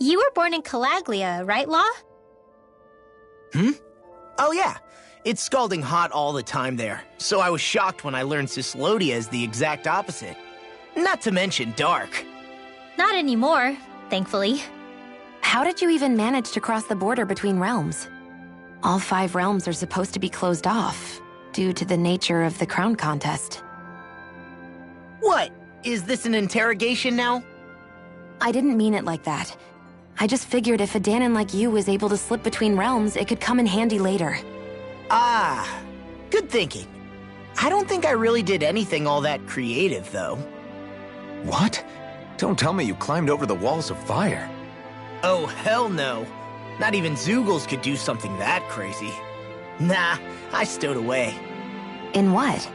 You were born in Calaglia, right, Law? Oh yeah, it's scalding hot all the time there, so I was shocked when I learned Cislodia is the exact opposite. Not to mention dark. Not anymore, thankfully. How did you even manage to cross the border between realms? All 5 realms are supposed to be closed off, due to the nature of the crown contest. What? Is this an interrogation now? I didn't mean it like that. I just figured if a Danon like you was able to slip between realms, it could come in handy later. Ah, good thinking. I don't think I really did anything all that creative, though. What? Don't tell me you climbed over the walls of fire. Oh, hell no. Not even Zoogles could do something that crazy. Nah, I stowed away. In what?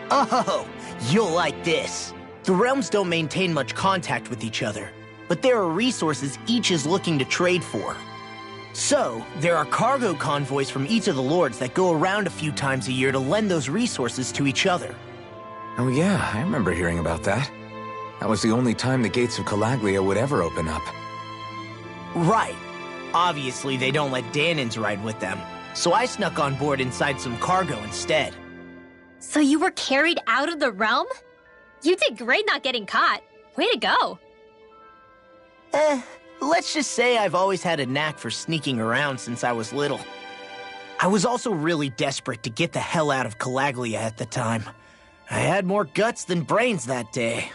Oh, you'll like this. The realms don't maintain much contact with each other, but there are resources each is looking to trade for. So, there are cargo convoys from each of the lords that go around a few times a year to lend those resources to each other. Oh yeah, I remember hearing about that. That was the only time the gates of Calaglia would ever open up. Right. Obviously, they don't let Danons ride with them, so I snuck on board inside some cargo instead. So you were carried out of the realm? You did great not getting caught. Way to go. Let's just say I've always had a knack for sneaking around since I was little. I was also really desperate to get the hell out of Calaglia at the time. I had more guts than brains that day.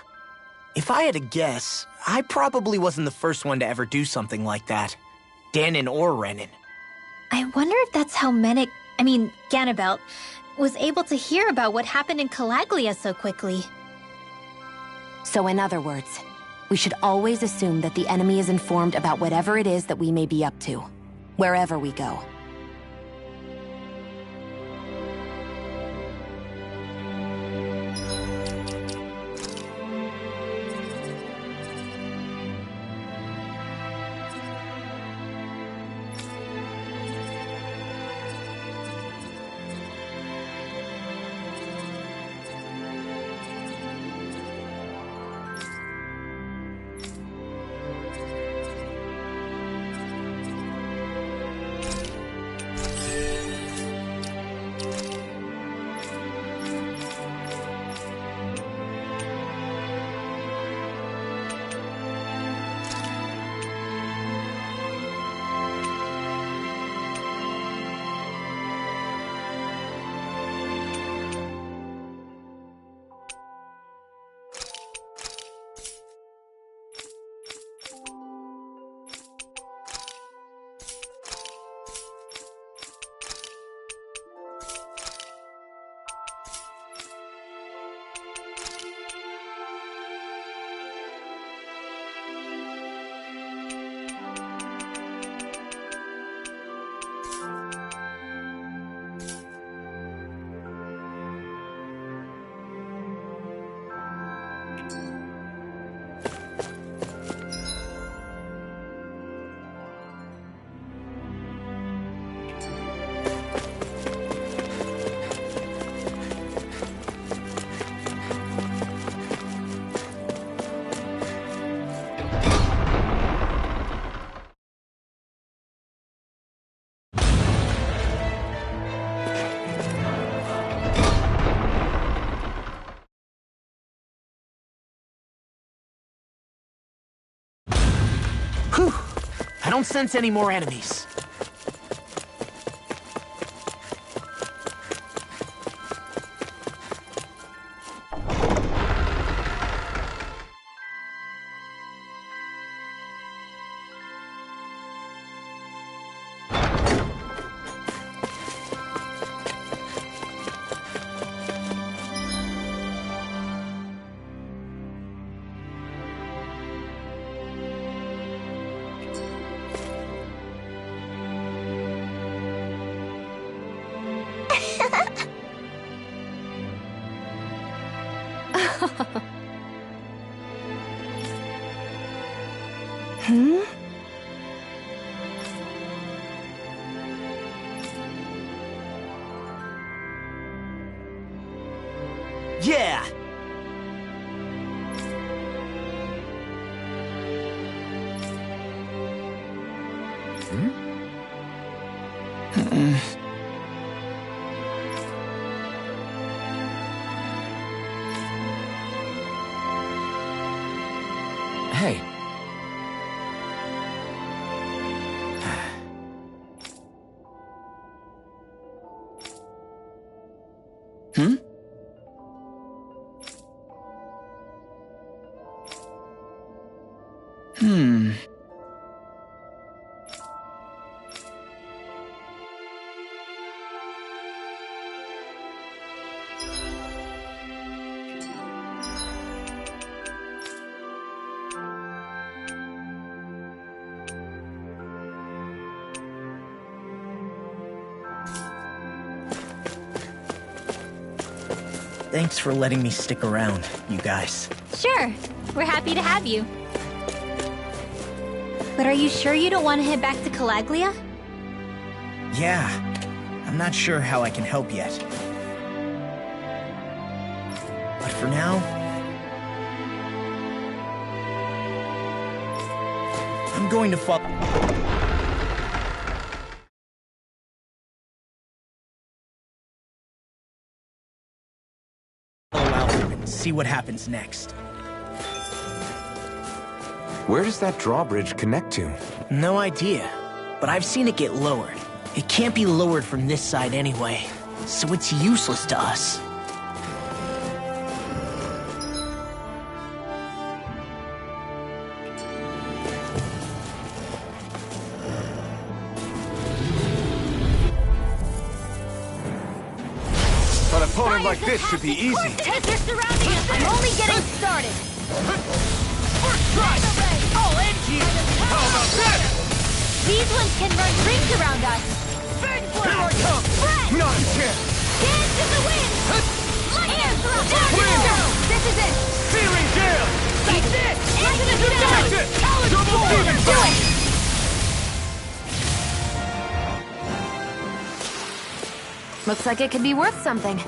If I had to guess, I probably wasn't the first one to ever do something like that. Danon or Renan. I wonder if that's how Ganabelt, was able to hear about what happened in Calaglia so quickly. So in other words, we should always assume that the enemy is informed about whatever it is that we may be up to, wherever we go. Whew! I don't sense any more enemies. Hmm? Yeah! Hey. Hmm? Hmm. Thanks for letting me stick around, you guys. Sure, we're happy to have you. But are you sure you don't want to head back to Calaglia? Yeah, I'm not sure how I can help yet. But for now, I'm going to follow Alfred and see what happens next. Where does that drawbridge connect to? No idea, but I've seen it get lowered. It can't be lowered from this side anyway, so it's useless to us. An opponent like this should be easy. They're surrounding us! I'm only getting started! First try! All engine! How about that? These ones can run rings around us! Big Here I come! Spread! Not a chance! Dance in the wind! Air thrust! There you Wind! go! This is it! Searing gale! That's it! Into the snow! That's it! Double demon Do blast! it! Looks like it could be worth something.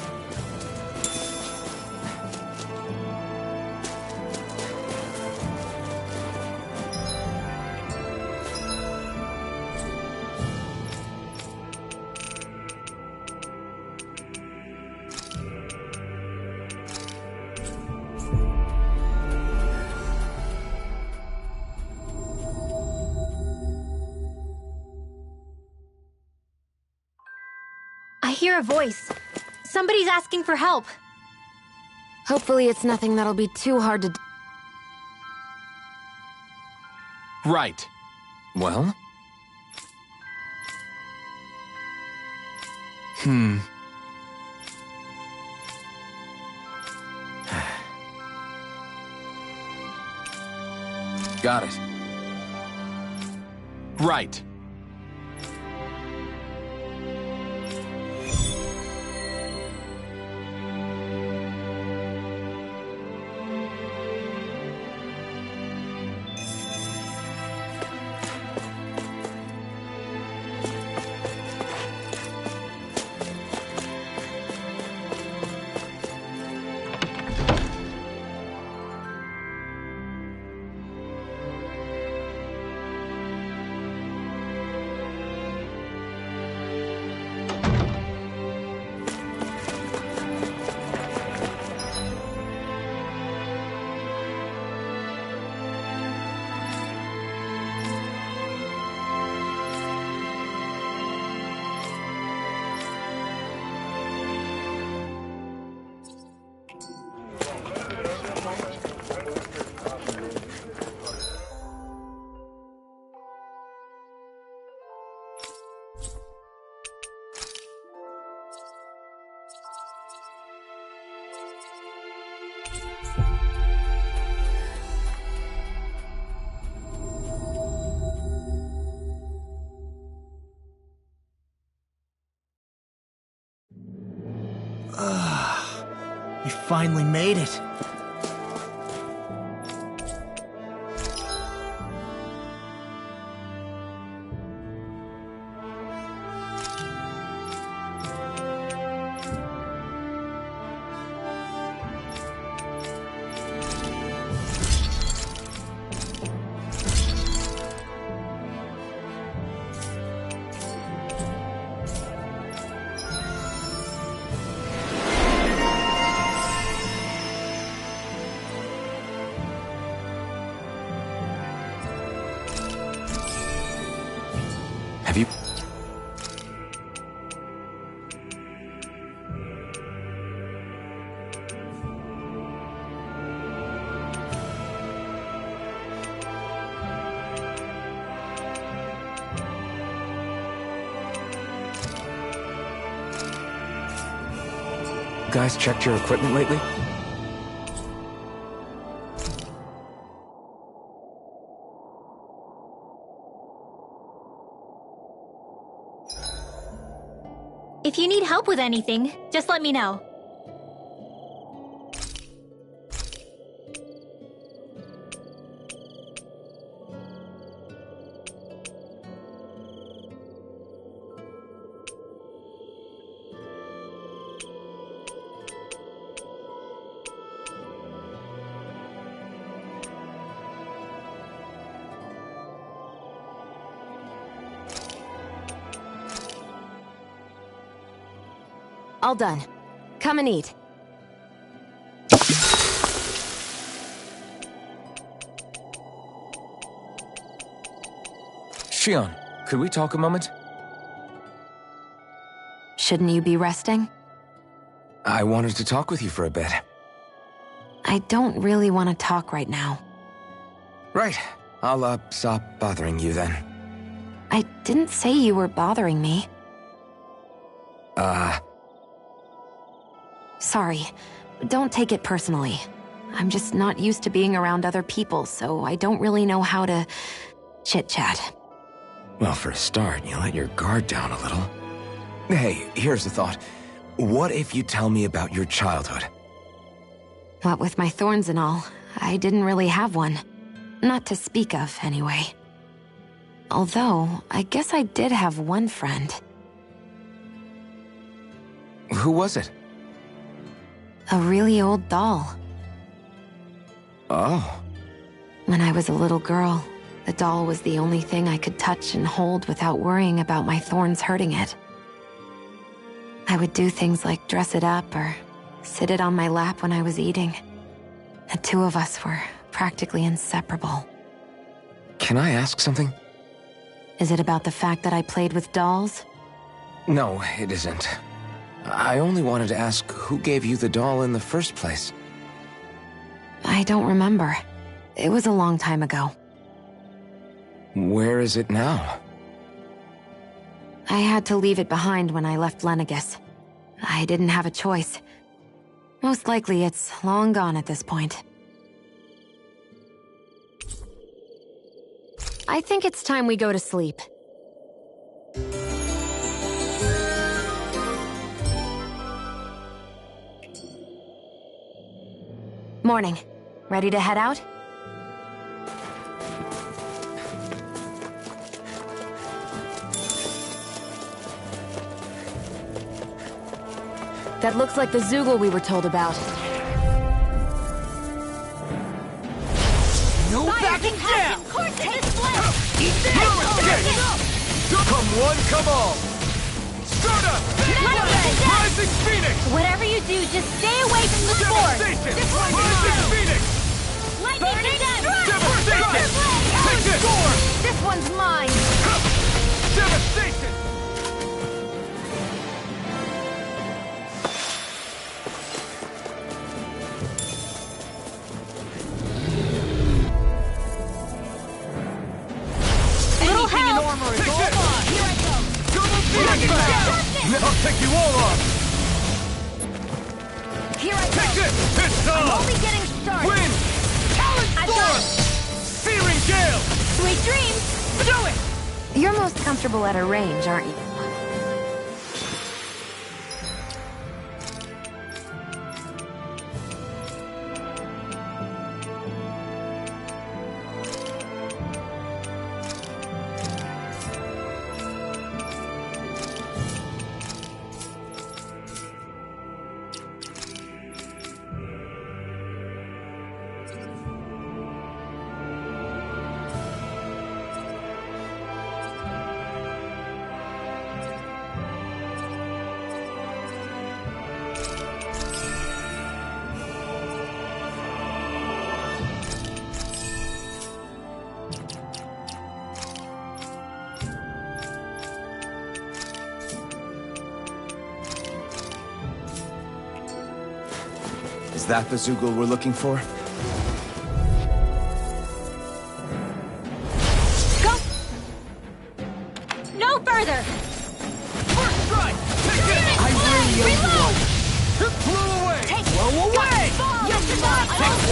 I hear a voice. Somebody's asking for help. Hopefully it's nothing that'll be too hard to... Right. Well? Got it. Right. We finally made it. Have you... guys checked your equipment lately? If you need help with anything, just let me know. All done. Come and eat. Shion, could we talk a moment? Shouldn't you be resting? I wanted to talk with you for a bit. I don't really want to talk right now. Right. I'll, stop bothering you then. I didn't say you were bothering me. Sorry. Don't take it personally. I'm just not used to being around other people, so I don't really know how to chit-chat. Well, for a start, you let your guard down a little. Hey, here's a thought. What if you tell me about your childhood? What with my thorns and all, I didn't really have one. Not to speak of, anyway. Although, I guess I did have one friend. Who was it? A really old doll. Oh. When I was a little girl, the doll was the only thing I could touch and hold without worrying about my thorns hurting it. I would do things like dress it up or sit it on my lap when I was eating. The two of us were practically inseparable. Can I ask something? Is it about the fact that I played with dolls? No, it isn't. I only wanted to ask who gave you the doll in the first place. I don't remember. It was a long time ago. Where is it now? I had to leave it behind when I left Lenegus. I didn't have a choice. Most likely it's long gone at this point. I think it's time we go to sleep. Morning. Ready to head out? That looks like the Zoogle we were told about. No backing down! Come one, come all! Sturda! Rising Phoenix! Whatever you do, just stay away from the sword! Devastation! This one's Rising mine! Phoenix! Lightning strike! Devastation! Take this! This one's mine! Devastation! Little help! Take this! I'll take you all on! Here I Take go! this! It's I'm on! only getting started! Wind! Talon I've got Storm! Searing Gale! Sweet dreams! Do it! You're most comfortable at a range, aren't you? that the Zoogle we're looking for? Go! No further! First strike! Take it! I really owe you one. Blow away! Blow away!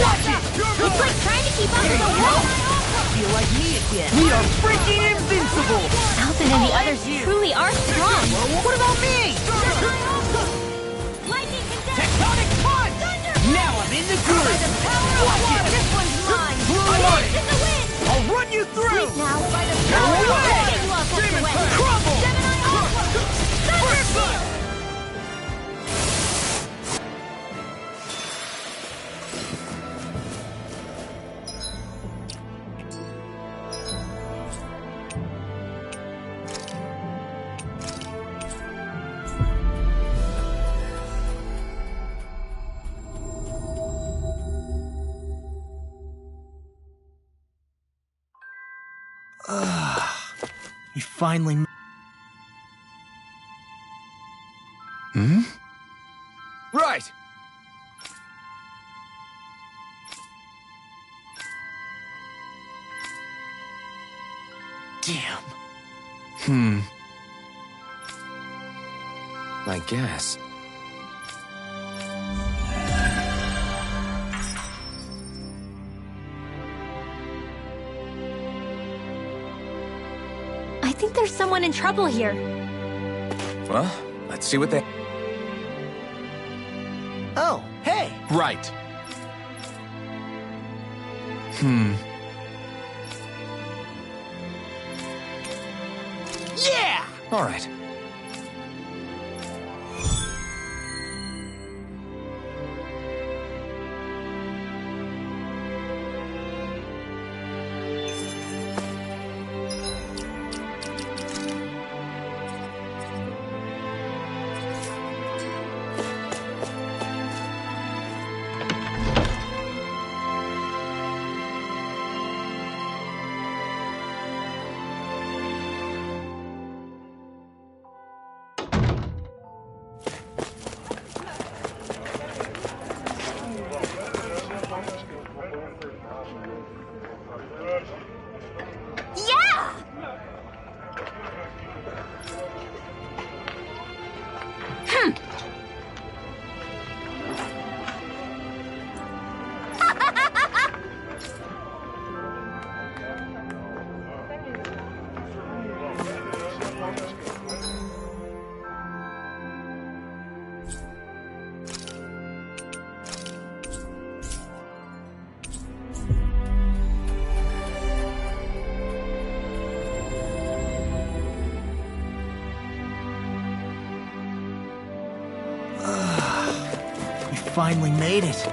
Watch it! It's like trying to keep up with the wall! Feel like me again. We are freaking invincible! Alvin and the others truly are strong! What about me? Lightning condensed! Tectonic punch! Now I'm in the groove! Watch it! This one's mine! Blow away! In the wind! I'll run you through! Now, by the Go away! Get you all tucked Demon away! Slayer! Crumble! Gemini Aqua! Thunder Field! We finally... Hmm? Right! Damn. I guess. I think there's someone in trouble here. Well, let's see what they... Oh, hey! Right. Yeah! All right. Yeah! We finally made it.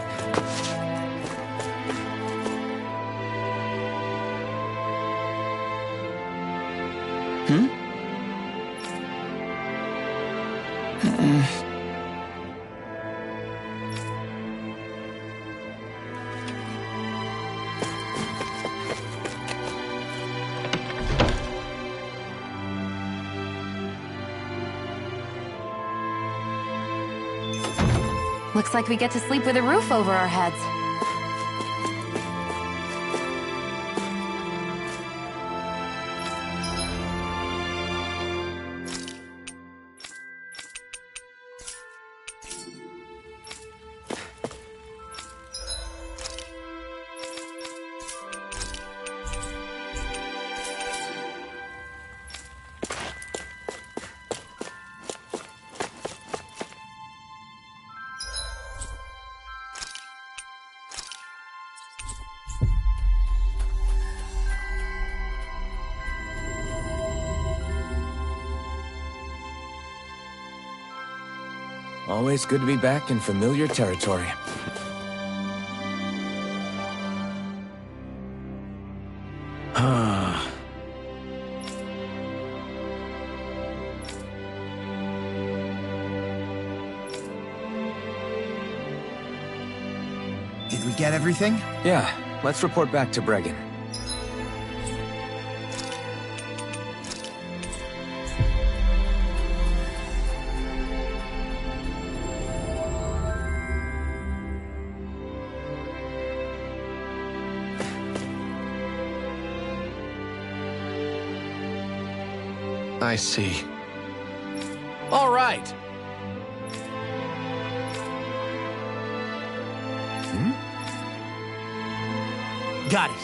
Looks like we get to sleep with a roof over our heads. Always good to be back in familiar territory. Did we get everything? Yeah, let's report back to Bregan. I see. All right. Got it.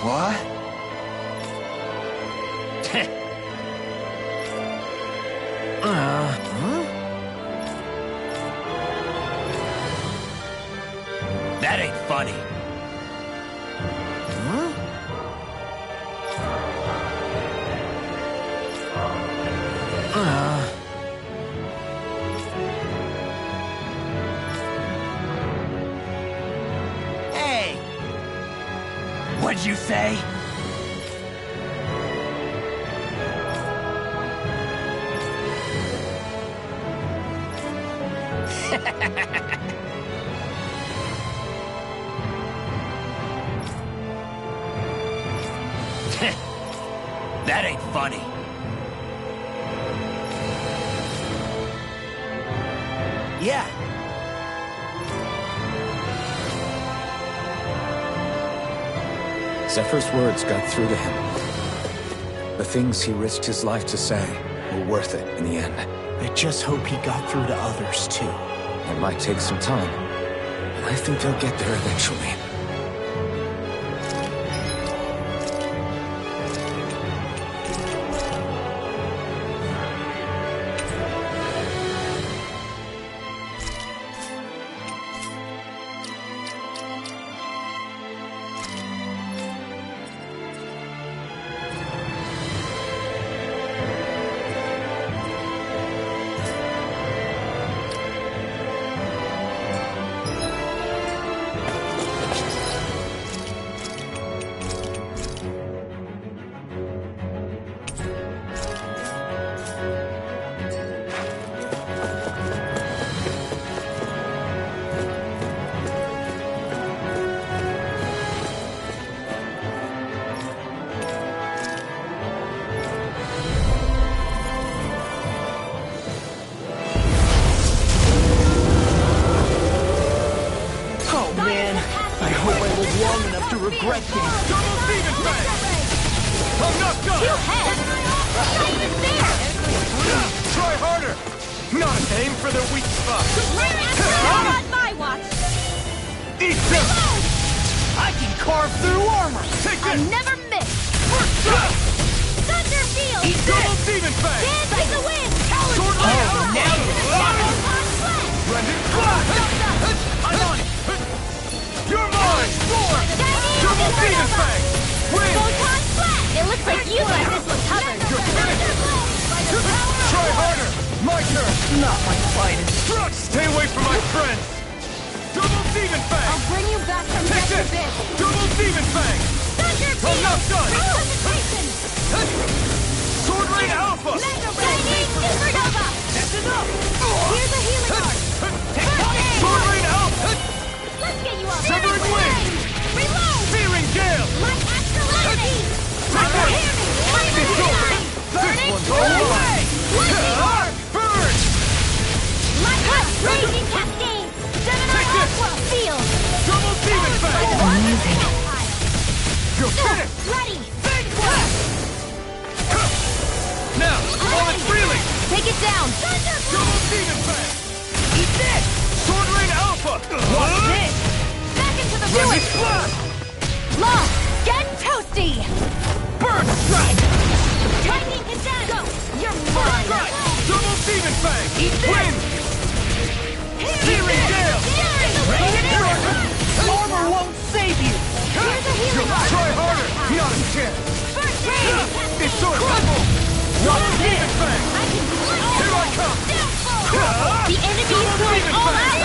What? That ain't funny. Hey! What'd you say? That ain't funny. Yeah. Zephyr's words got through to him. The things he risked his life to say were worth it in the end. I just hope he got through to others, too. It might take some time, but I think they'll get there eventually. Long enough to regret things. Double demon fang! I'm not done! Two heads? Not even fair! Try harder! Not aim for the weak spot! Not on my watch! Eat this! I can carve through armor. Take I this! never miss! First shot! Thunder field! Double demon fang! Dance in the wind! Sword Oh, now you're Brendan flash! I'm on it! You're mine! Roar! Double demon fang! Win! Photon flat! It looks like you thought this was covered! You're finished! Try harder! My turn! Not my finest. Stay away from my friends! Double demon fang! I'll bring you back from Take death this! abyss! Double demon fang! Thunder I'm field! not done! Resuscitation! Sword rain alpha! Lightning supernova! That's enough! Here's a healing art! Sword rain alpha! Let's get you off! Severing wing! Reload! Searing gale! Light actuality! Take this! This over! This one's all mine! Burn! Light raging cascade! Gemini Take this! Aqua field! Double demon fang! Amazing! You're finished! Ready! Double Demon Fang! Eat this! Sword Rain Alpha! Watch this! Back into the village! Blast! Law, get toasty! Bird Strike! Lightning condemned! Go! You're Bird mine! Strike! Double Demon Fang! Eat this! Win! Searing Gale! Armor won't save you! Try harder! Not a chance! First aid! It's so trouble! Double Demon Fang! Here I come! The enemy is going all out!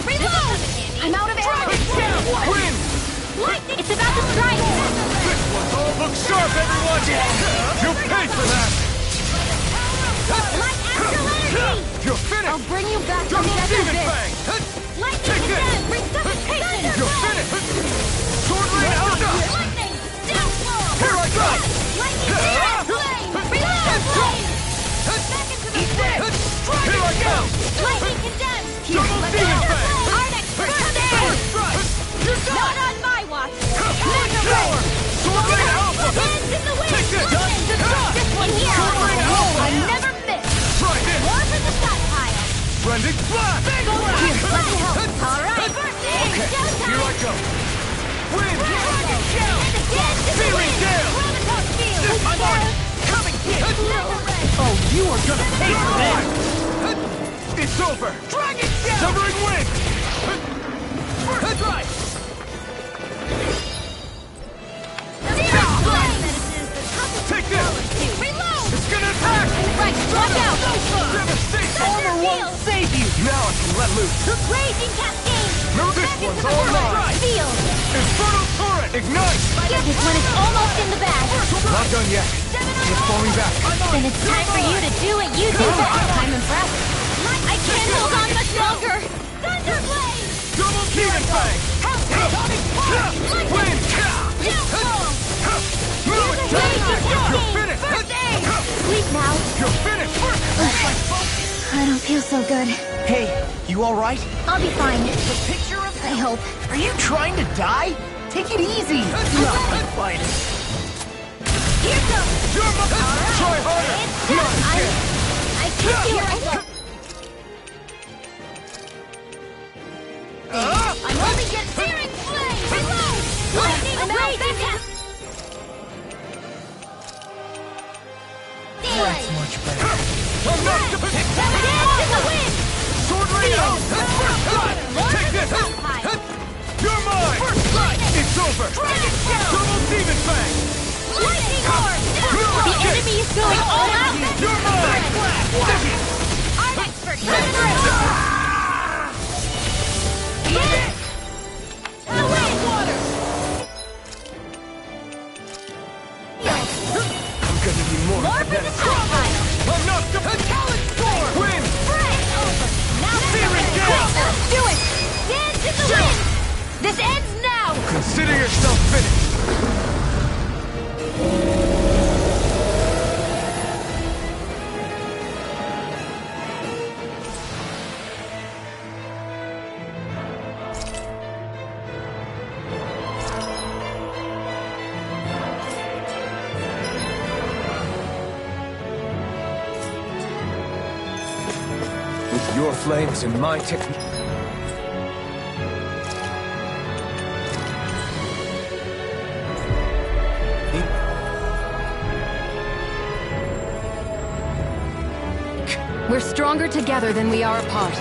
Reload! I'm out of arrows! Win! It's about to strike! This one's all look sharp, everyone! You'll pay for that! Light astral energy! You're finished! I'll bring you back from Double the Demon abyss! Fang! Lightning Take this! condemned! Resuscitation! You're finished! Sword Rain Alpha! Lightning! Downfall! Here I go! Lightning Zero! Flame! Reload! Flame! Back into the pit! Here I go! Lightning condemned! Double Demon Fang! Our next first aid! First strike! You're done! Not on my watch! Power! Sword Rain Alpha! Hands in the wind! Take this! This one here! Sword Rain Alpha! I never miss! Try this! More for the stockpile! Blending Blast! Here, let me help! Alright! Okay, here I go! Win! Dragon Shell! Searing Gale! I'm on it! Coming here! Oh, you are gonna pay for that! It's over! Dragon Shell! Severing Wind! First strike! Take this! Reload! It's gonna attack! Right, watch out! Devastation! Armor won't save you! Now I can let loose! Raging cascade! No, this one's all mine! Field! Infernal Turret! Ignite! This one is almost in the bag! Not done yet. Just falling back. Then it's time for you to do what you do best! I'm impressed! I can't hold on much longer! Thunderblade! Double Demon Fang! Win! You're finished! First aid! Sleep now! You're finished! I don't feel so good. Hey, you alright? I'll be fine. The picture of I hope. Are you trying to die? Take it easy! Nothing fighting. Here goes! Try harder! Not a chance! I can't do it! I'm only getting searing flame! Reload! Lightning raging! That's much better. I'm not gonna pick Dance in the wind! Sword Rain out! First strike! Take this! You're mine! First strike! It's over! Dragon Shell! Double Demon Fang! Lightning Horn! The enemy is going all out! You're mine! Our expert comes through! Get it! The wind! Water! I'm gonna need more More for the stockpile! I'm not gonna Talent Storm! Win! Break! Now Searing Gale! do it! Dance in the wind! This ends now! Consider yourself finished! With your flames and my technique. We're stronger together than we are apart.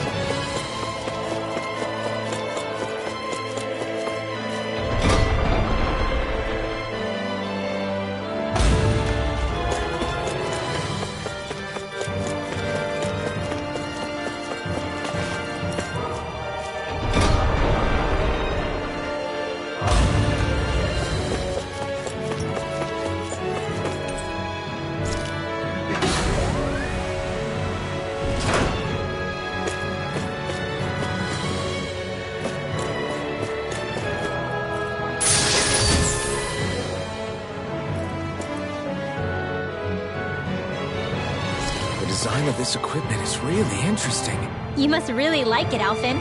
The design of this equipment is really interesting. You must really like it, Alphen.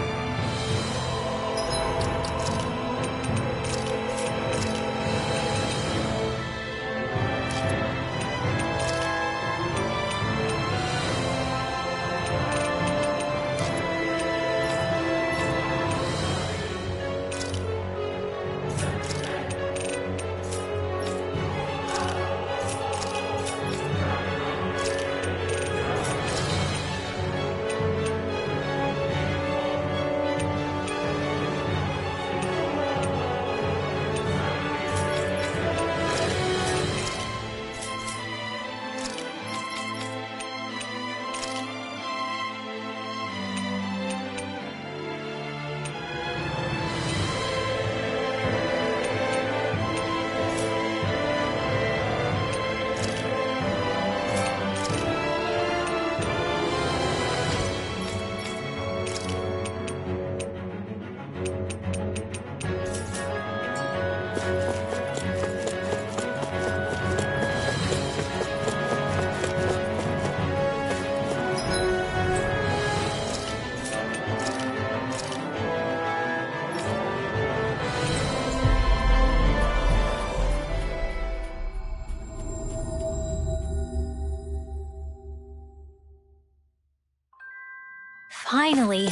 Finally.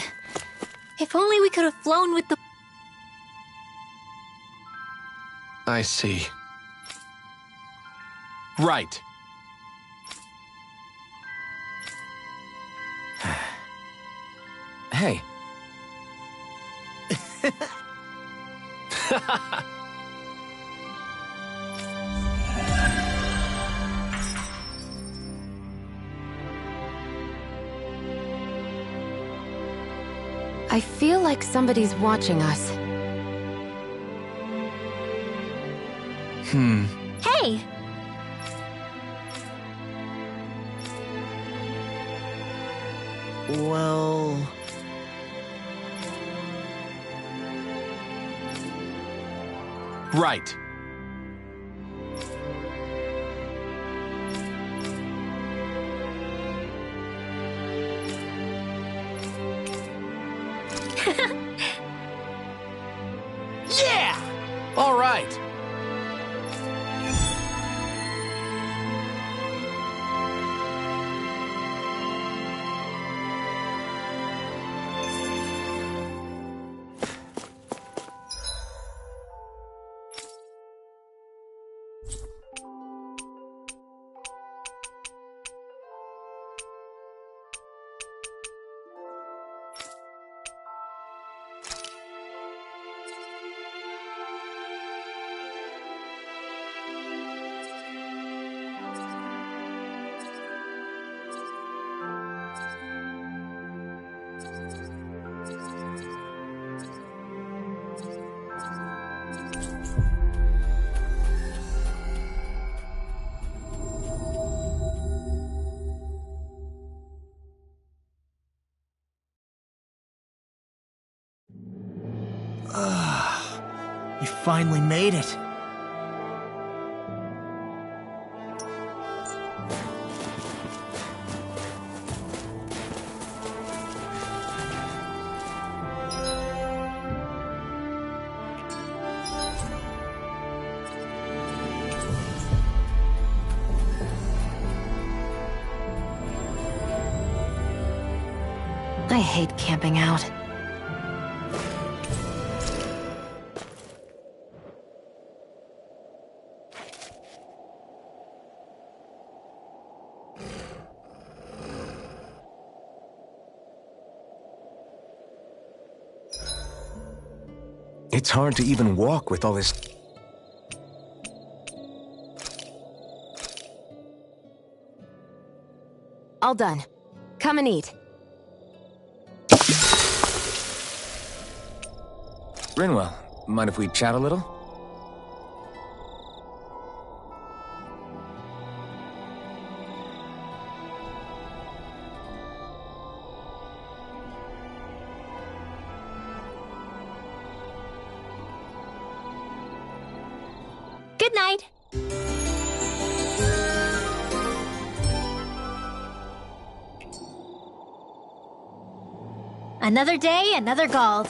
If only we could have flown with the... I see. Right. Hey. I feel like somebody's watching us. Hey! Well... Right. Yeah! All right. We finally made it. I hate camping out. It's hard to even walk with all this... All done. Come and eat. Rinwell, mind if we chat a little? Good night. Another day, another Gald.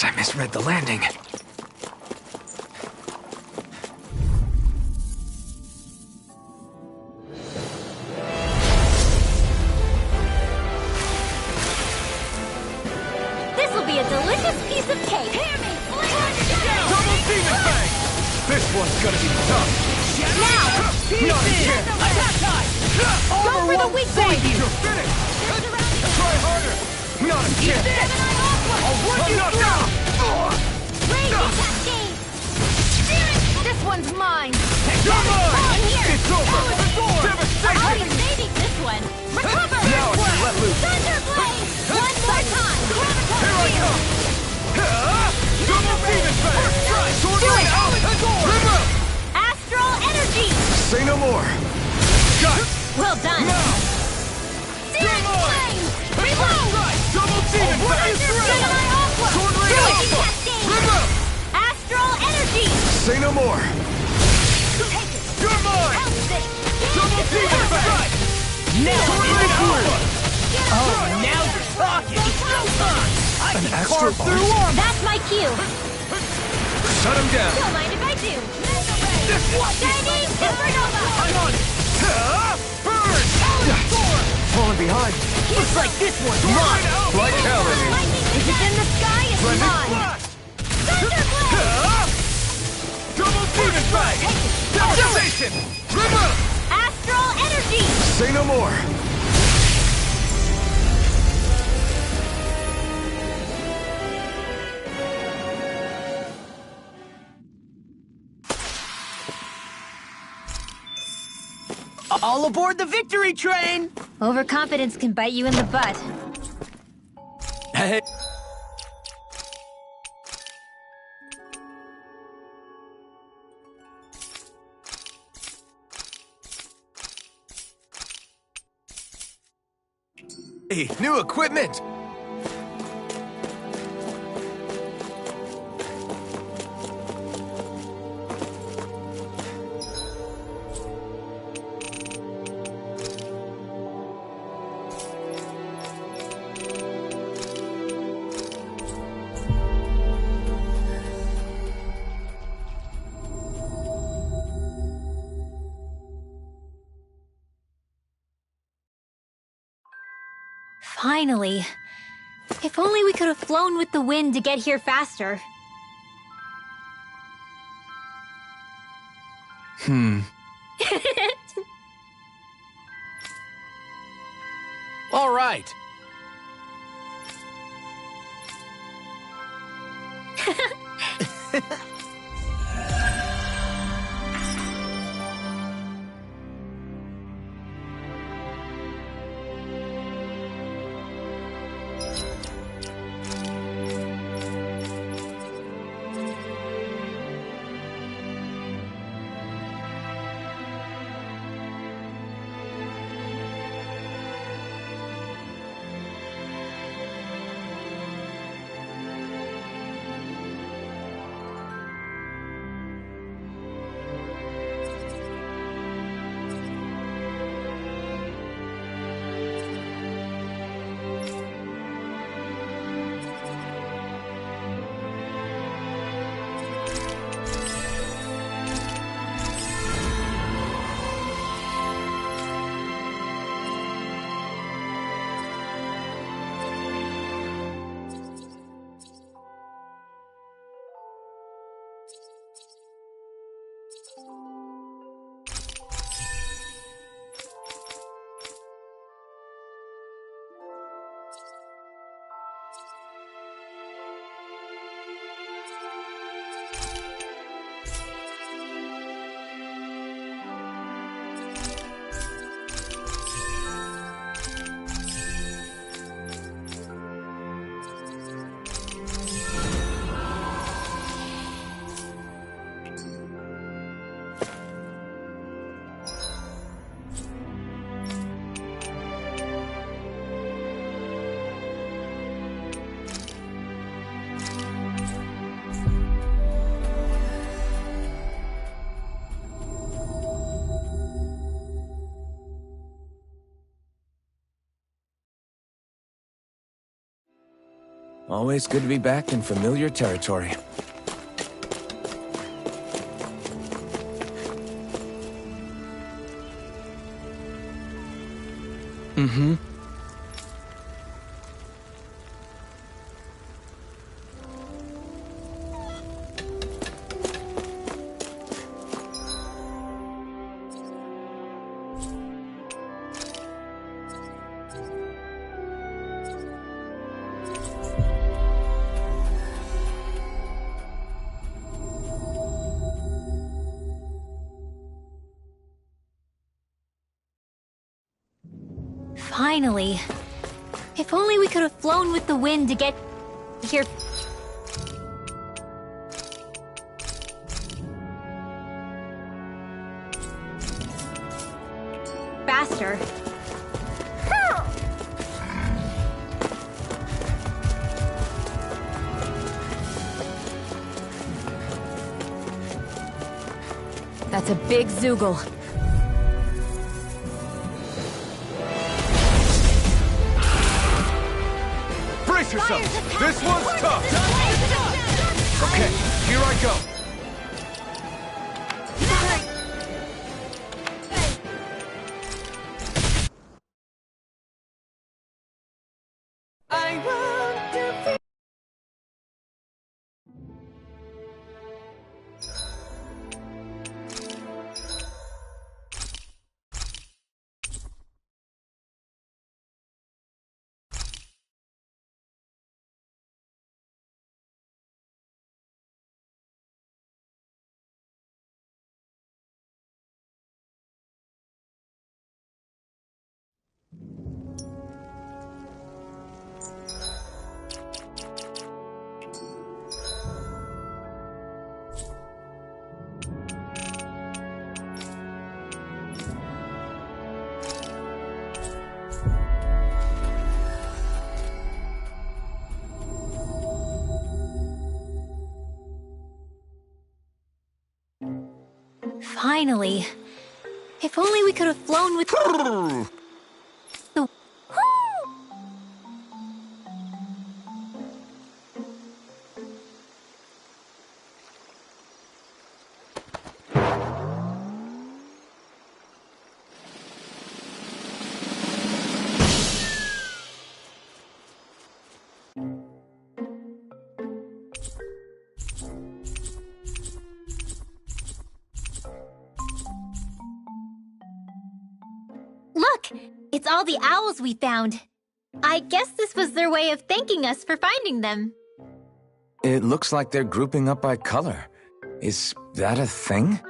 Guess I misread the landing. This'll be a delicious piece of cake. Hear me! Double demon bang! This one's gonna be tough. Now! Not a chance. Attack time! Go for the weak point! You're finished. Try harder. Not a chance. I'll run you through. Raging cascade! This one's mine! You're mine. On here! It's over. I'll Devastation. be saving this one! Recover! Now I can let loose. Thunderblade! One more time! Here I come. Double demon bang. Sword Do right it. out the door. Remove. Astral energy! Say no more. Got it. Well done! Now. Searing flame! Reload! Right. Double demon bang. Gemini Aqua! Sword right Raging out. cascade! Remove. Astral energy! Say no more. You're mine. Double demon bang. Now Sword it's right over. out. Oh, now you're talking. It's showtime. I can astral carve through armor. That's my cue! Shut him down. Don't mind if I do! This one. Shining Supernova! I'm on it. Burn. Falling behind. Looks like this one's Sword mine. right out. Like hell it is. Lightning is in the sky is mine! Blast. Thunderblade! Double demon bang. Devastation. Remove. Astral energy! Say no more. All aboard the victory train. Overconfidence can bite you in the butt. Hey. Hey, new equipment. Finally. If only we could have flown with the wind to get here faster. All right. Always good to be back in familiar territory. Mm-hmm. Finally. If only we could have flown with the wind to get here. Faster. That's a big Zoogle. Brace yourself! This one's tough! Okay, here I go! Finally. If only we could have flown with the... Look! It's all the owls we found. I guess this was their way of thanking us for finding them. It looks like they're grouping up by color. Is that a thing?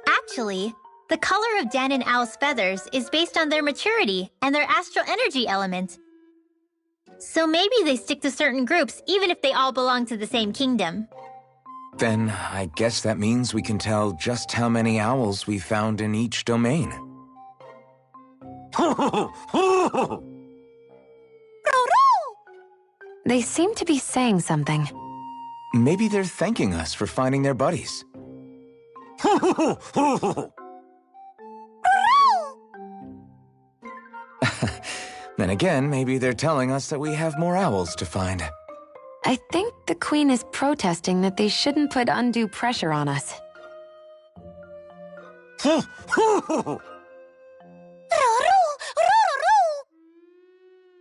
Actually, the color of Dan and Owl's feathers is based on their maturity and their astral energy element. So maybe they stick to certain groups even if they all belong to the same kingdom. Then I guess that means we can tell just how many owls we found in each domain. They seem to be saying something. Maybe they're thanking us for finding their buddies. Then again, maybe they're telling us that we have more owls to find. I think the Queen is protesting that they shouldn't put undue pressure on us.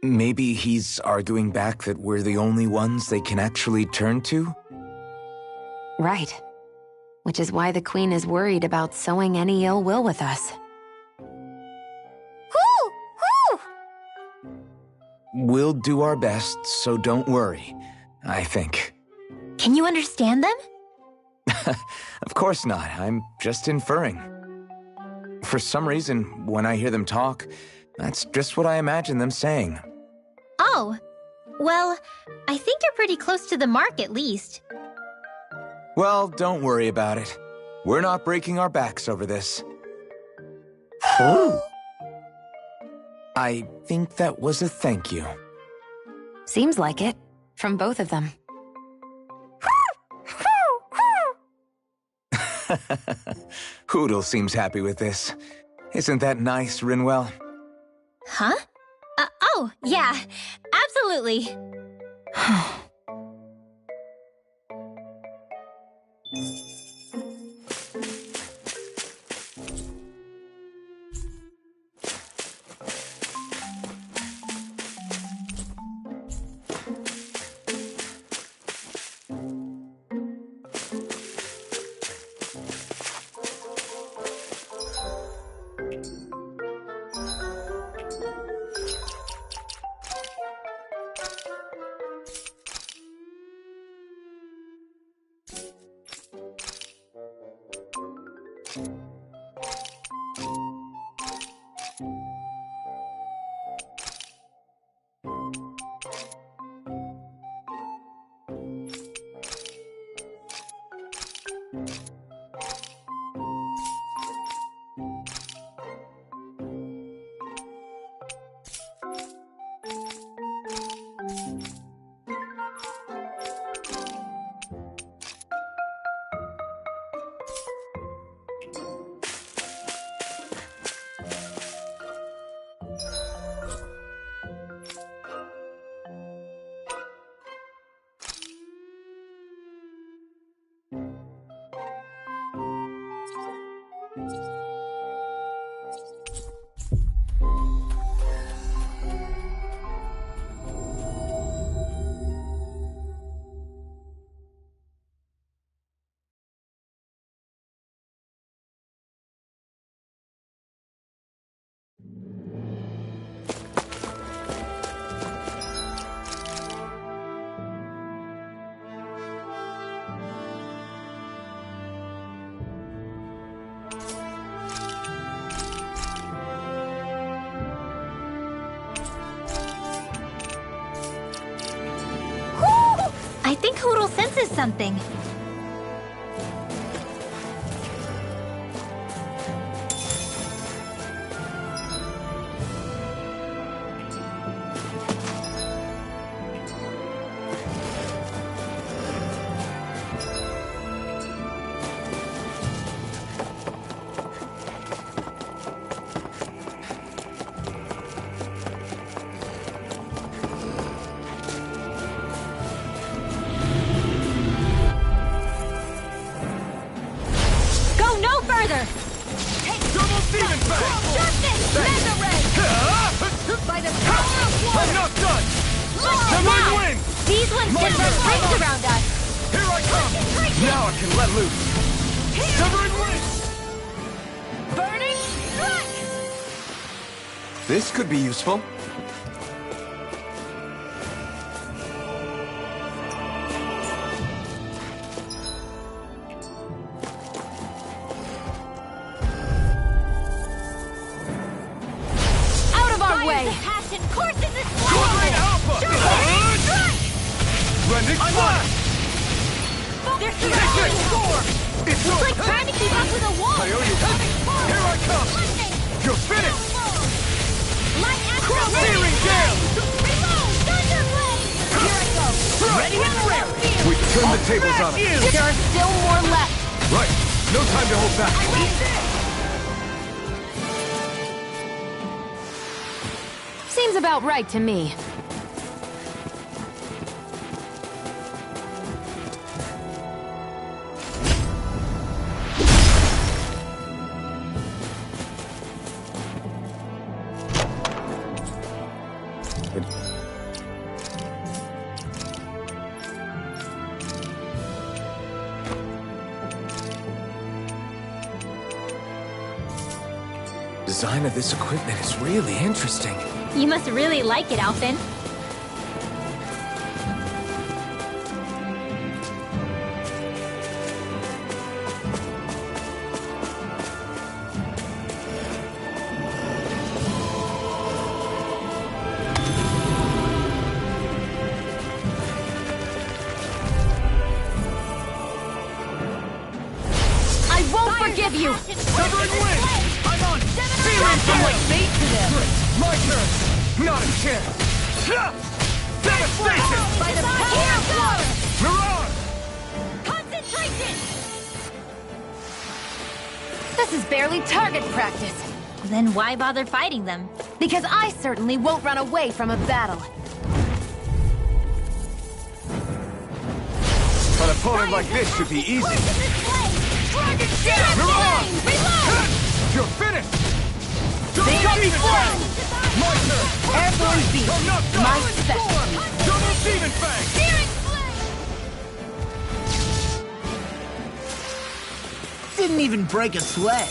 Maybe he's arguing back that we're the only ones they can actually turn to? Right. Which is why the Queen is worried about sowing any ill will with us. We'll do our best, so don't worry, I think. Can you understand them? Of course not, I'm just inferring. For some reason, when I hear them talk, that's just what I imagine them saying. Oh, well, I think you're pretty close to the mark at least. Well, don't worry about it. We're not breaking our backs over this. I think that was a thank you. Seems like it, from both of them. Hoodle seems happy with this. Isn't that nice, Rinwell? Huh? Oh, yeah, absolutely. I think Hoodle senses something. This could be useful. Out of our way! Passion coursing this Alpha! Rending flash! They're surrounding storm! It's like trying to keep up with a wall! Coyote, here I come! You're finished! Light Searing gale! Reload! Thunder blade! Here I go! Ready and ready! We turned the tables on us. There are still more left. Right. No time to hold back. Seems about right to me. Design of this equipment is really interesting. You must really like it, Alphen. I won't forgive you! Severing wind! I'm on! Feeling from like bait to them! My turn! Not a chance! Devastation! By the power of water! Mirage! Concentration! This is barely target practice. Then why bother fighting them? Because I certainly won't run away from a battle. opponent like this should be easy. Dragon Shell! You're on! Reload! You're finished! They got me flamed! My turn! Airborne beat! My specialty! Double Demon Fang! Searing flame! Didn't even break a sweat.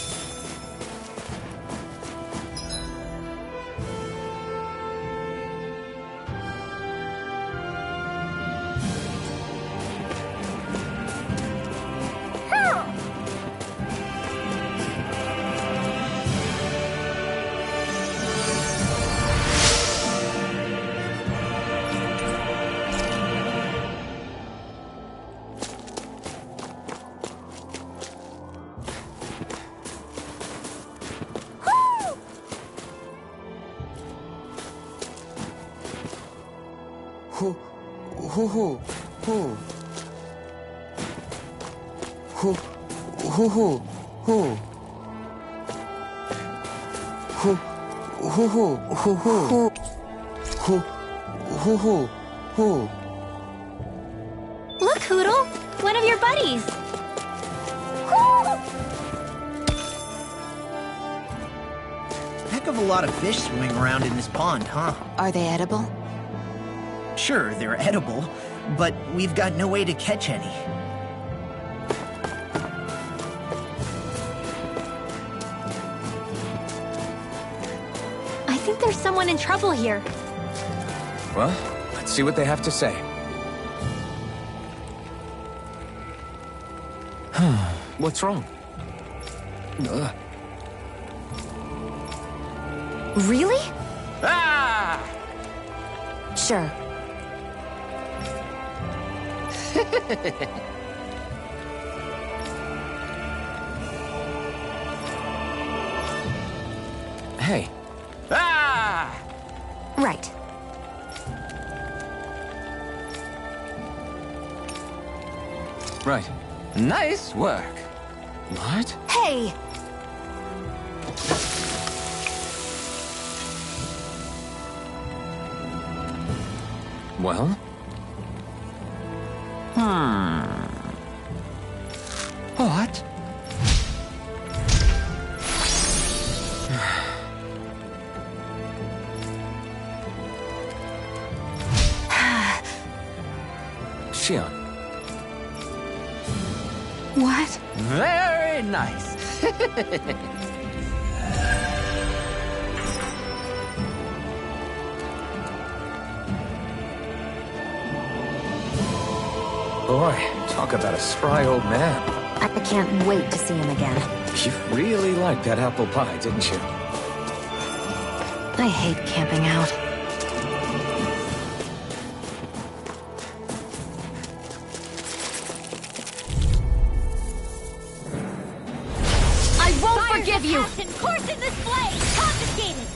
Hoo, hoo, hoo, hoo. Hoo, hoo, hoo, hoo. Hoo, hoo, hoo, hoo, hoo. Hoo, hoo, hoo, hoo. Look, Hoodle! One of your buddies! Heck of a lot of fish swimming around in this pond, huh? Are they edible? Sure, they're edible, but we've got no way to catch any. I think there's someone in trouble here. Well, let's see what they have to say. What's wrong? Really? Ah! Sure. Hey, Ah! Right. right. Nice work. What? Hey! Well? What? Xion. What? Very nice. Boy, talk about a spry old man. I can't wait to see him again. You really liked that apple pie, didn't you? I hate camping out. I won't forgive you! Course in this blade! Confiscated!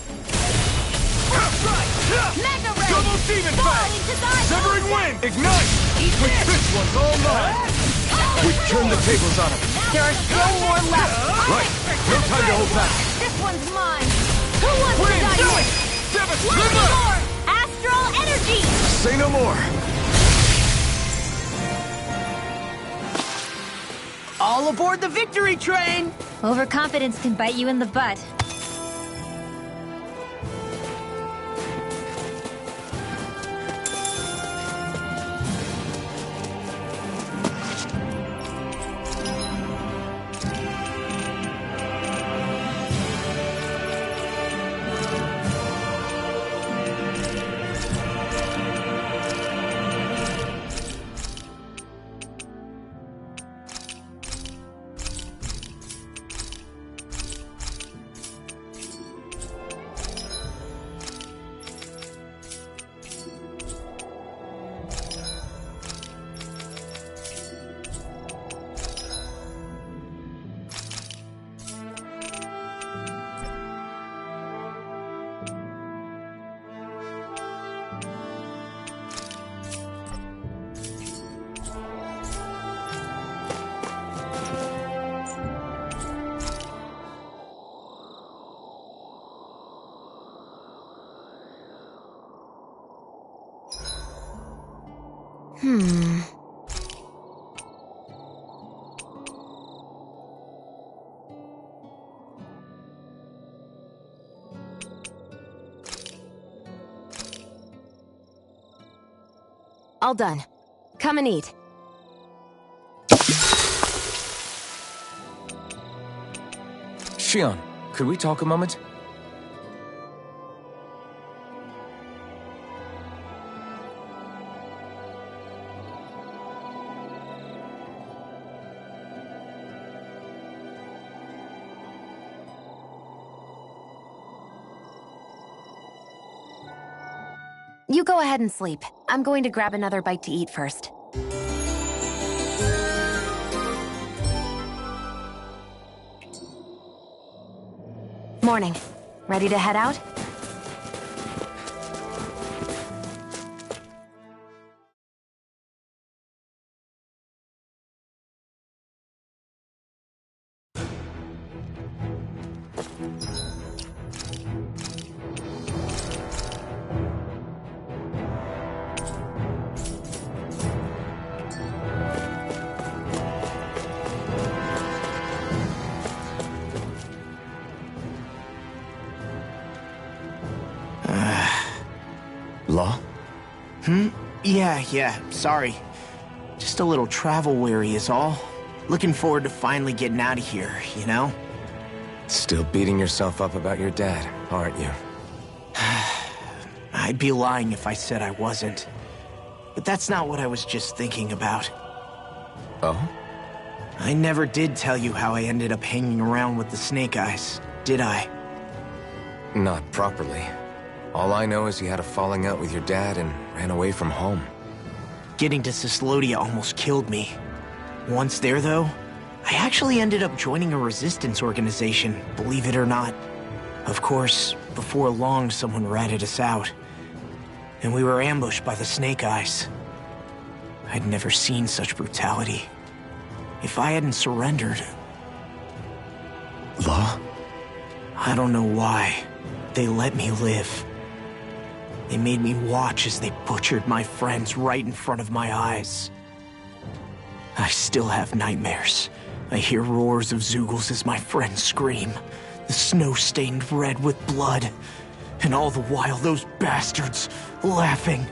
Mega Ray! Double Demon Fall Fang! into thy Severing Wind! Ignite! Eat this! This one's all mine! We've turned the tables on him. There are still more left! Right. No time to hold back. This one's mine! Who wants to Wind! die Do yours? it! Devin! One River! more! Astral energy! Say no more. All aboard the victory train! Overconfidence can bite you in the butt. all done. Come and eat. Shion, could we talk a moment? You go ahead and sleep. I'm going to grab another bite to eat first. Morning. Ready to head out? Law? Yeah, sorry. Just a little travel weary is all. Looking forward to finally getting out of here, you know? Still beating yourself up about your dad, aren't you? I'd be lying if I said I wasn't. But that's not what I was just thinking about. Oh? I never did tell you how I ended up hanging around with the Snake Eyes, did I? Not properly. All I know is you had a falling out with your dad and ran away from home. Getting to Cyslodia almost killed me. Once there, though, I actually ended up joining a resistance organization, believe it or not. Of course, before long, someone ratted us out. And we were ambushed by the Snake Eyes. I'd never seen such brutality. If I hadn't surrendered... Law? I don't know why. They let me live. They made me watch as they butchered my friends right in front of my eyes. I still have nightmares. I hear roars of Zeugles as my friends scream. The snow stained red with blood. And all the while, those bastards laughing.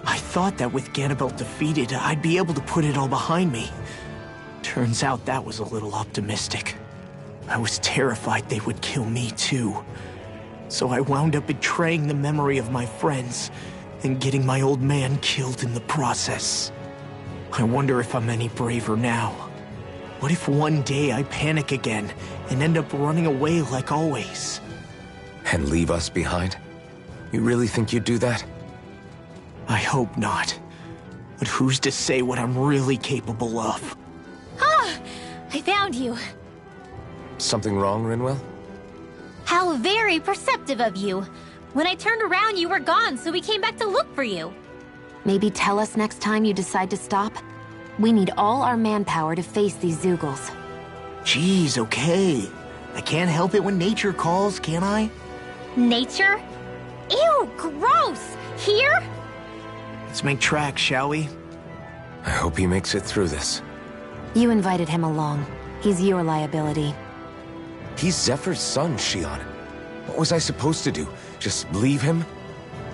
I thought that with Ganabelt defeated, I'd be able to put it all behind me. Turns out that was a little optimistic. I was terrified they would kill me too. So I wound up betraying the memory of my friends and getting my old man killed in the process. I wonder if I'm any braver now. What if one day I panic again and end up running away like always? And leave us behind? You really think you'd do that? I hope not. But who's to say what I'm really capable of? Ah! I found you. Something wrong, Rinwell? How very perceptive of you. When I turned around, you were gone, so we came back to look for you. Maybe tell us next time you decide to stop? We need all our manpower to face these Zeugles. Jeez, okay. I can't help it when nature calls, can I? Nature? Ew, gross! Here? Let's make tracks, shall we? I hope he makes it through this. You invited him along. He's your liability. He's Zephyr's son, Shion. What was I supposed to do? Just leave him?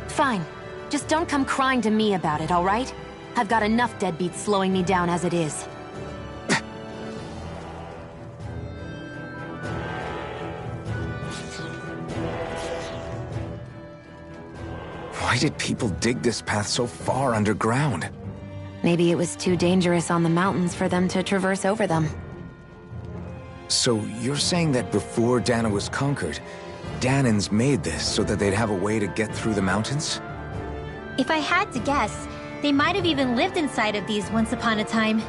Fine. Just don't come crying to me about it, all right? I've got enough deadbeats slowing me down as it is. Why did people dig this path so far underground? Maybe it was too dangerous on the mountains for them to traverse over them. So you're saying that before Dana was conquered, Danans made this so that they'd have a way to get through the mountains? If I had to guess, they might have even lived inside of these once upon a time.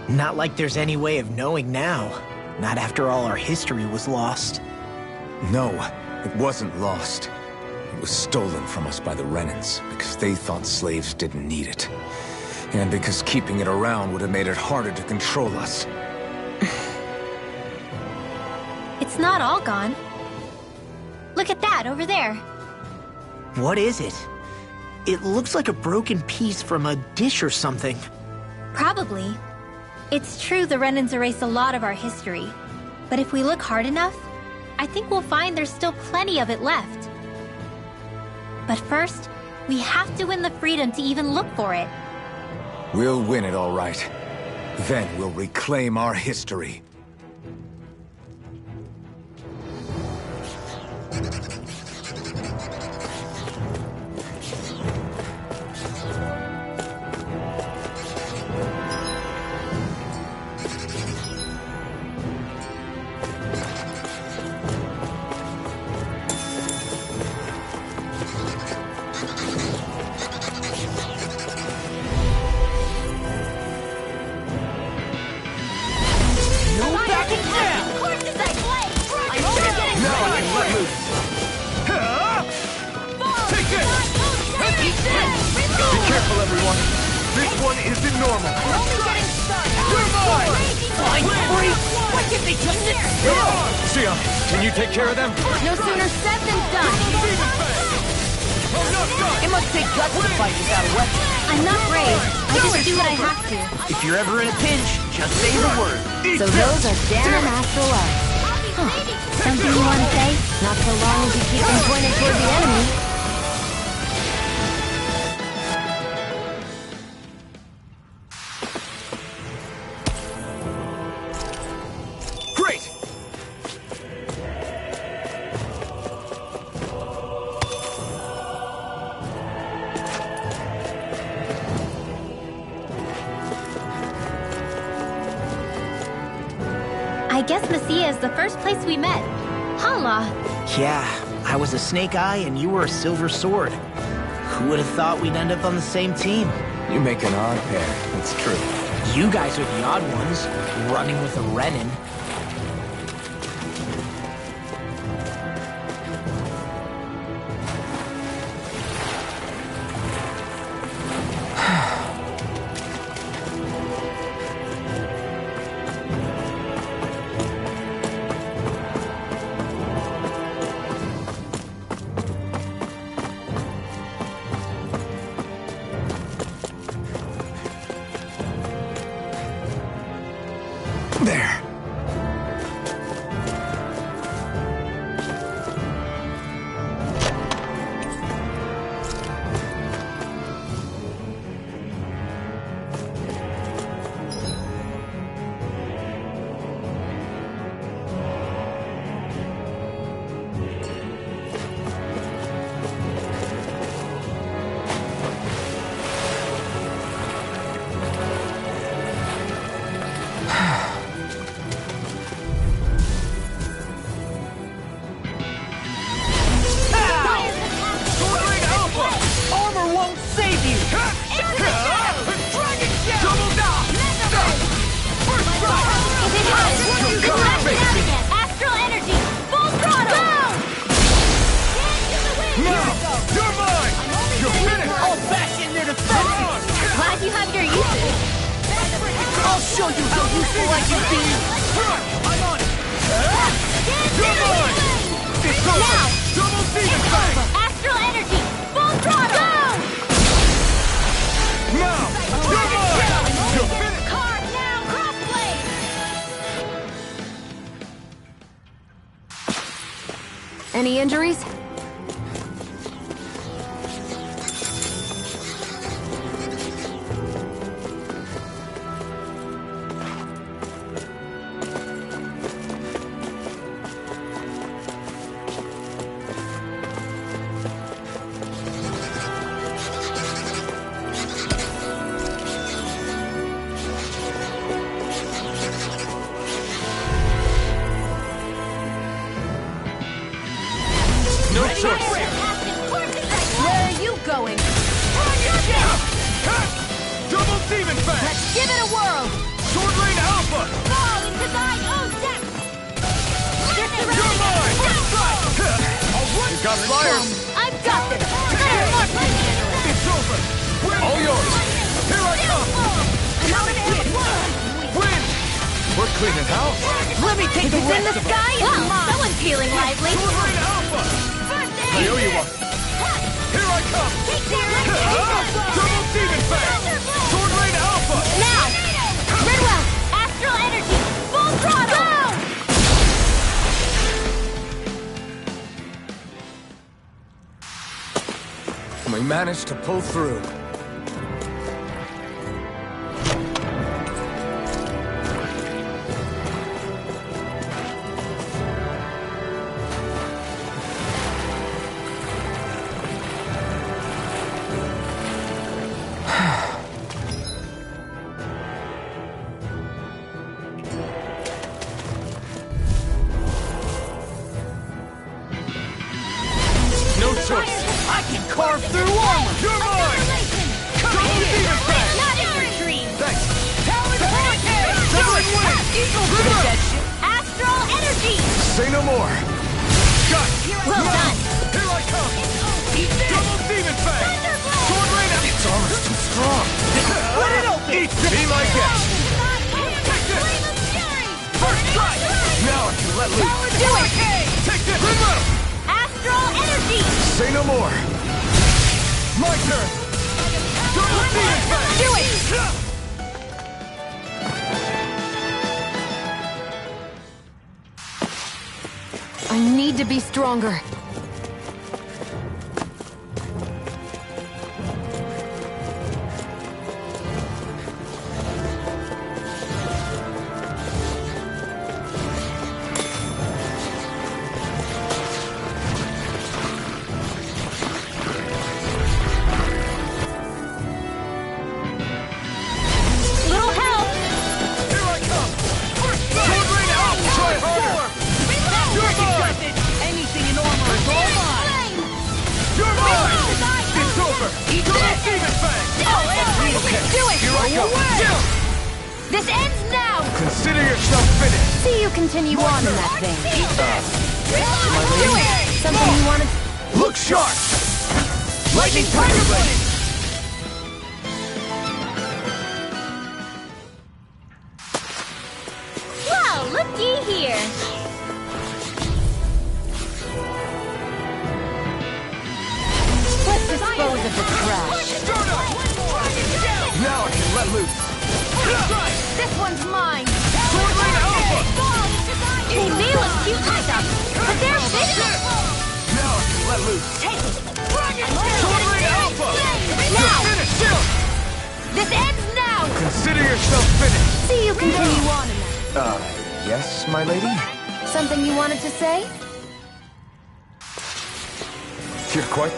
Not like there's any way of knowing now. Not after all our history was lost. No, it wasn't lost. It was stolen from us by the Renans, because they thought slaves didn't need it. And because keeping it around would have made it harder to control us. It's not all gone. Look at that over there. What is it? It looks like a broken piece from a dish or something. Probably. It's true the Renans erased a lot of our history. But if we look hard enough, I think we'll find there's still plenty of it left. But first, We have to win the freedom to even look for it. We'll win it, all right. Then we'll reclaim our history. So those are Dan and Astral Arts. Something you want to say? Not so long as you keep them pointed toward the enemy. Great! I guess Messia is the first place we met. Hala. Yeah, I was a Snake Eye and you were a Silver Sword. Who would have thought we'd end up on the same team? You make an odd pair, it's true. You guys are the odd ones, running with a Renin. There. show you how useful I can be! I'm on it! You're mine! It's over! Now! Double demon fang! Astral energy! Full throttle! Go! Now! You're mine! You're finished! Car now! Crossblade! Any injuries? No choice! Where are you going? Double demon fang! Let's give it a whirl! Sword Rain Alpha! Fall into thine own depths! You're mine! You got fires! I've got this! Better mark my handle! It's over! All yours! Here I come! Win! We're cleaning house! Let me take the in the sky! Wow, someone's feeling lively! Sword Rain Alpha! I owe you one! Here I come! Double demon fang! Sword Rain Alpha! Now! Ridwell! Astral energy! Full throttle! Go! we managed to pull through. No choice! I can carve through armor! You're mine! Come on, Demon Fang! Not infantry! Thanks! Talon Hurricane! Severin Wing! Eagle River! Astral energy! Say no more! Got it! Well done. Here I come! Double Demon Fang! Sword Rain out! Its armor's too strong! Let it open! Be my guest! Take this! First strike! Now I can let loose! Do it! Take this! River! Astral energy! Say no more! My turn! Double Demon Fang! Do it! I need to be stronger. Little help! Here I come! Sword Rain out! Try harder! You're mine! Anything in armor is all mine! You're mine! It's over! Double Demon Fang! Do it! Here I go! This ends now! Consider yourself finished! See you continue on in that vein. Do it! Something you wanted. Look sharp! Lightning Tiger Blade! Well, looky here. Let's dispose of the trash. Start up! Now I can let loose! This one's mine! Sword Rain Alpha! They may look cute and stuff, but they're vicious. Now I can let loose! Sword Rain Alpha! Now! You're finished! Still! This ends now! Consider yourself finished! See you continue on in that. Yes, my lady? Something you wanted to say? You're quite...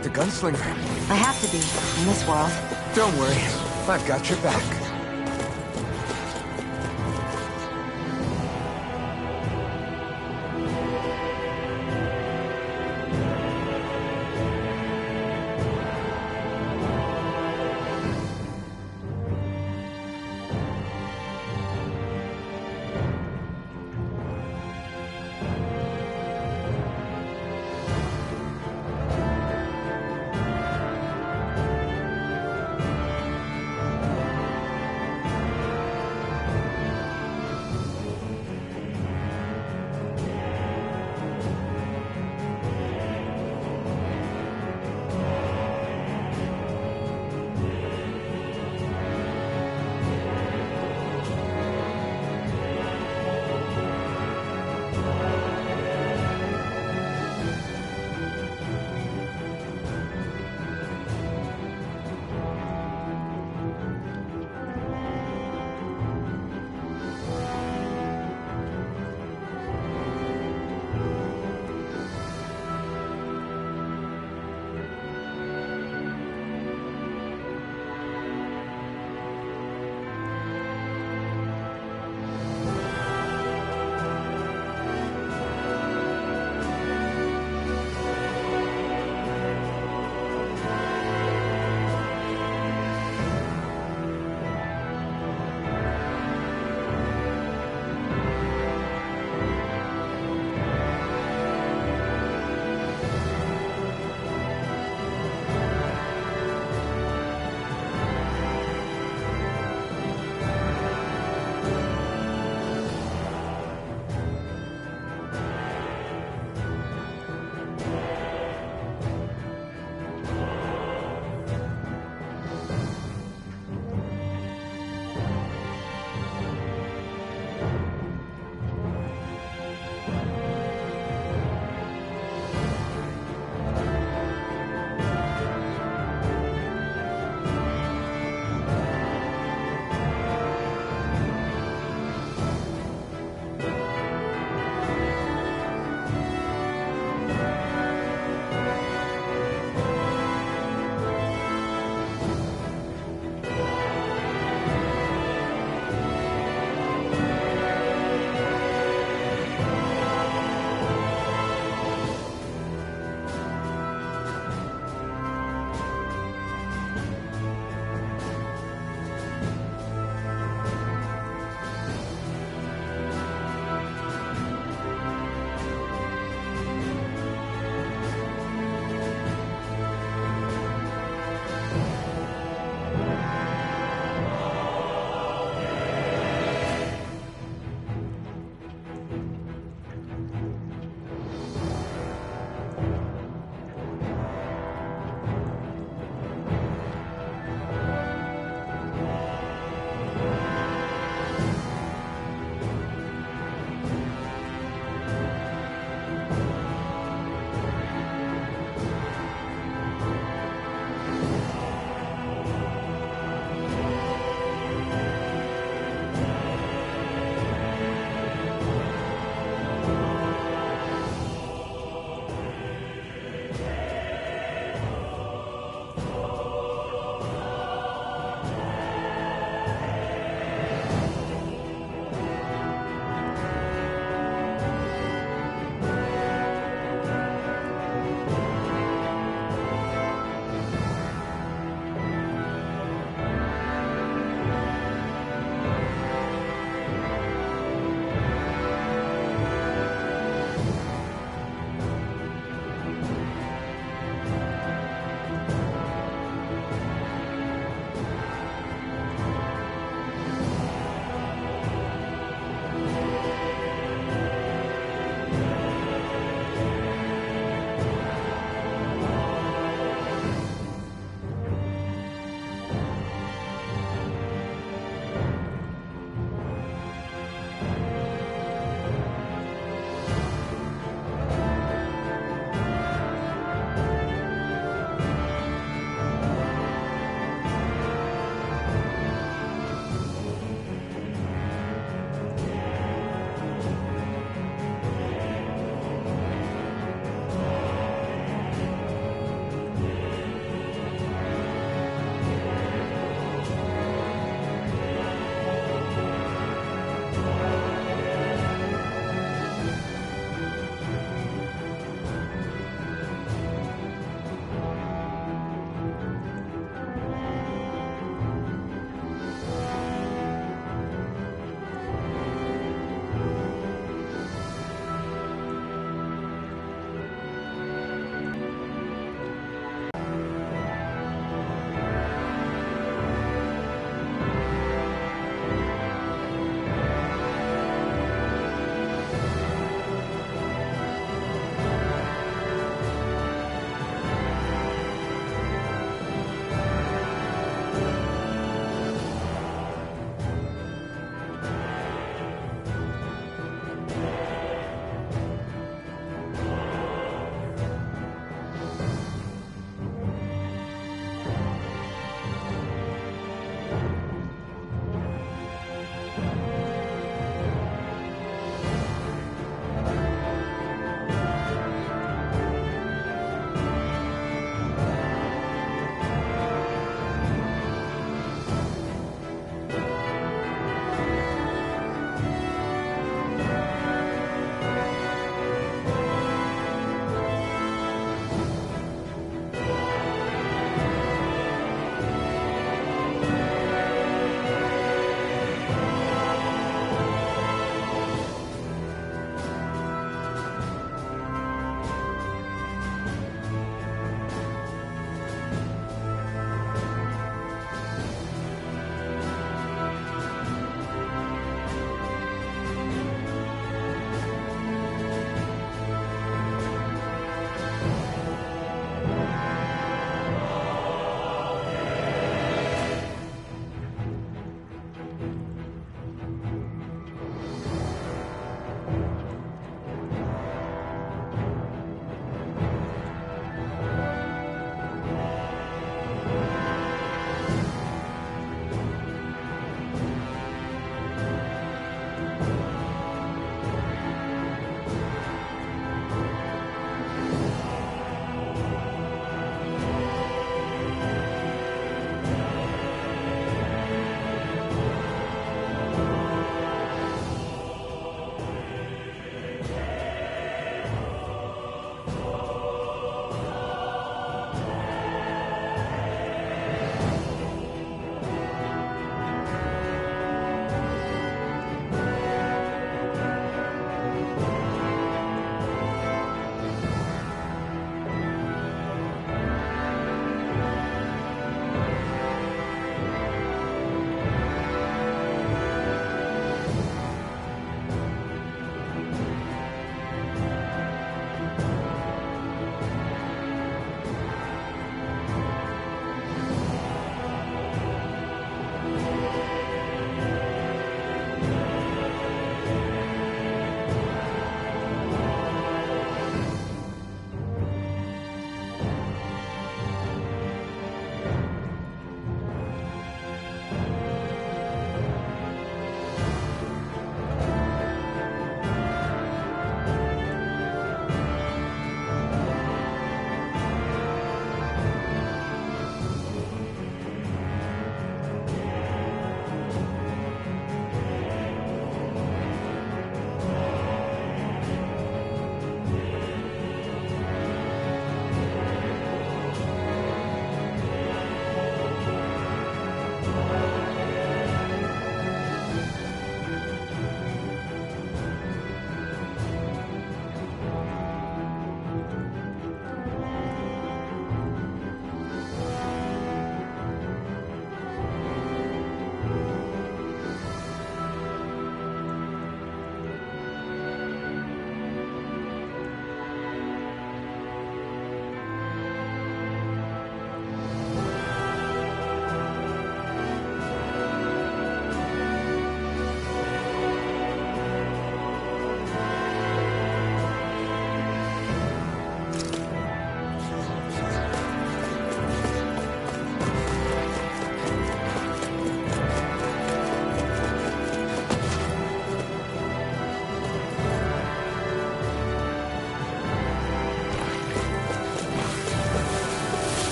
The gunslinger. I have to be, in this world. Don't worry, I've got your back.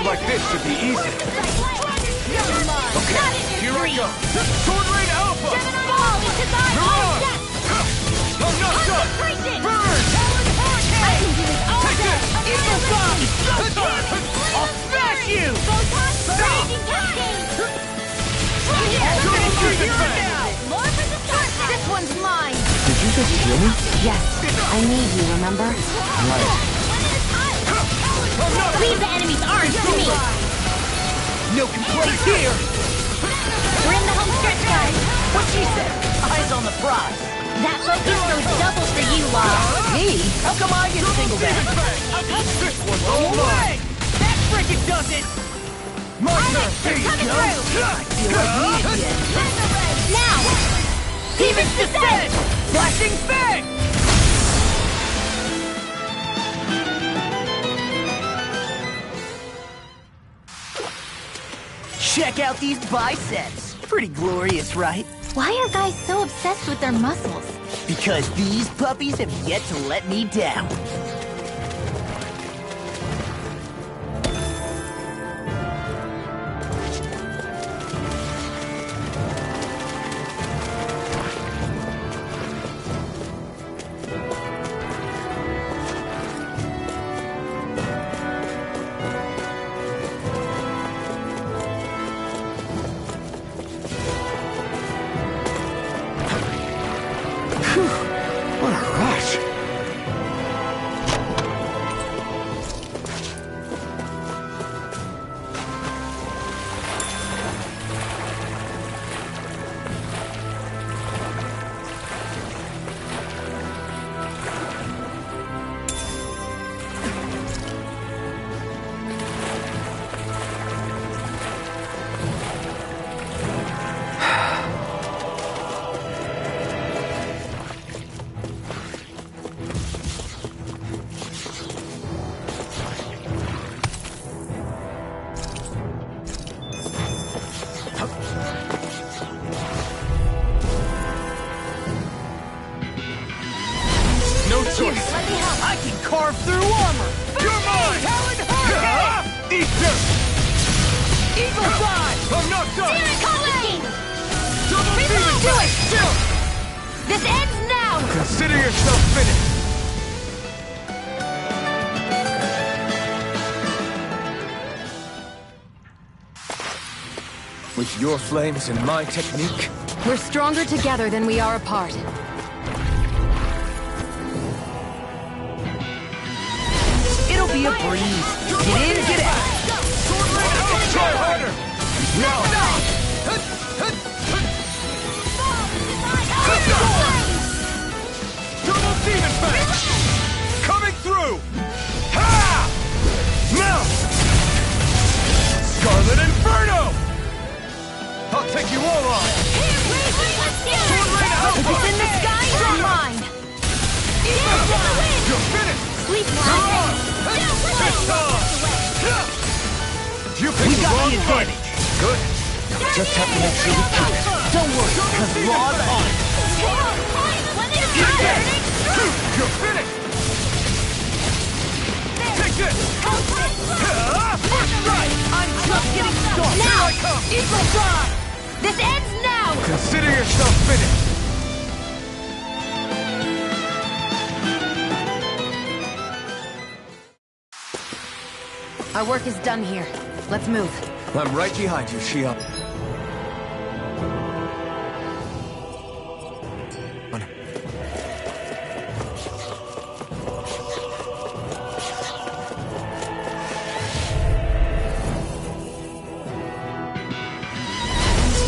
like this should be easy. Okay, here I go. Sword Rain Alpha! Mirage! I'm not done! Burn! I can do it all Take day! this! Eagle Bomb! I'll smash you! Raging Cascade! More for the start! This one's mine! Did you just hear me? Yes. I need you, remember? Right. Leave the enemy's arms to me! No complaints here! We're in the home stretch, guys! What she said? Eyes on the prize. That focus goes double for you, Law. Me? How come I get singled out? This one's all mine! That frickin' does it! My turn! There you coming go! through. I feel like me again. Now! Demon's Descent! Flashing Fang! Check out these biceps. Pretty glorious, right? Why are guys so obsessed with their muscles? Because these puppies have yet to let me down. What a rush! No choice! I can carve through armor! You're mine! Talon Hurricane! Eat this! Eagle Dive! I'm not done! Calling! Double Demon Fang! Chill! This ends now! Consider yourself finished! With your flames and my technique, We're stronger together than we are apart. It'll be a breeze. Get in, get out. Sword Rain Alpha! Try harder! Now! Double Demon Fang! Coming through! Ha! Now! Scarlet Inferno! I'll take you all on! Sword Rain Alpha! If it's in the sky, you're mine! You're finished! Sleep You're well. on! It's on! You We picked the got wrong the fight! advantage. Good. Just have to make sure we keep it. Don't worry, because Law's on it. You're finished! Take this! First strike! I'm just getting started. Here I come! Eagle Drive! This ends now! Consider yourself finished! Our work is done here. Let's move. I'm right behind you, Shia.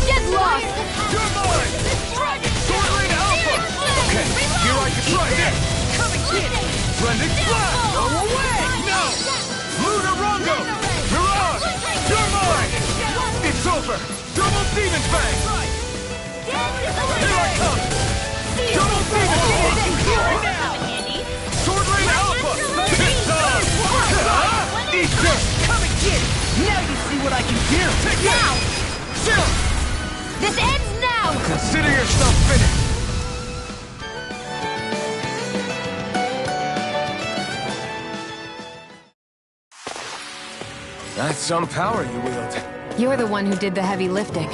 Get lost! You're mine! Sword Rain Alpha! Okay, here I can try this! Come and get it. Blending Blast! Go away. No! Lunar Rongo! Mirage! You're mine! It's over! Double Demon Fang! Here I come! Double Demon Fang! Sword Rain Alpha! It's on! Eat this! Come and get it. Now you see what I can do. Take now! Chill! This ends now! Consider yourself finished! That's some power you wield. You're the one who did the heavy lifting.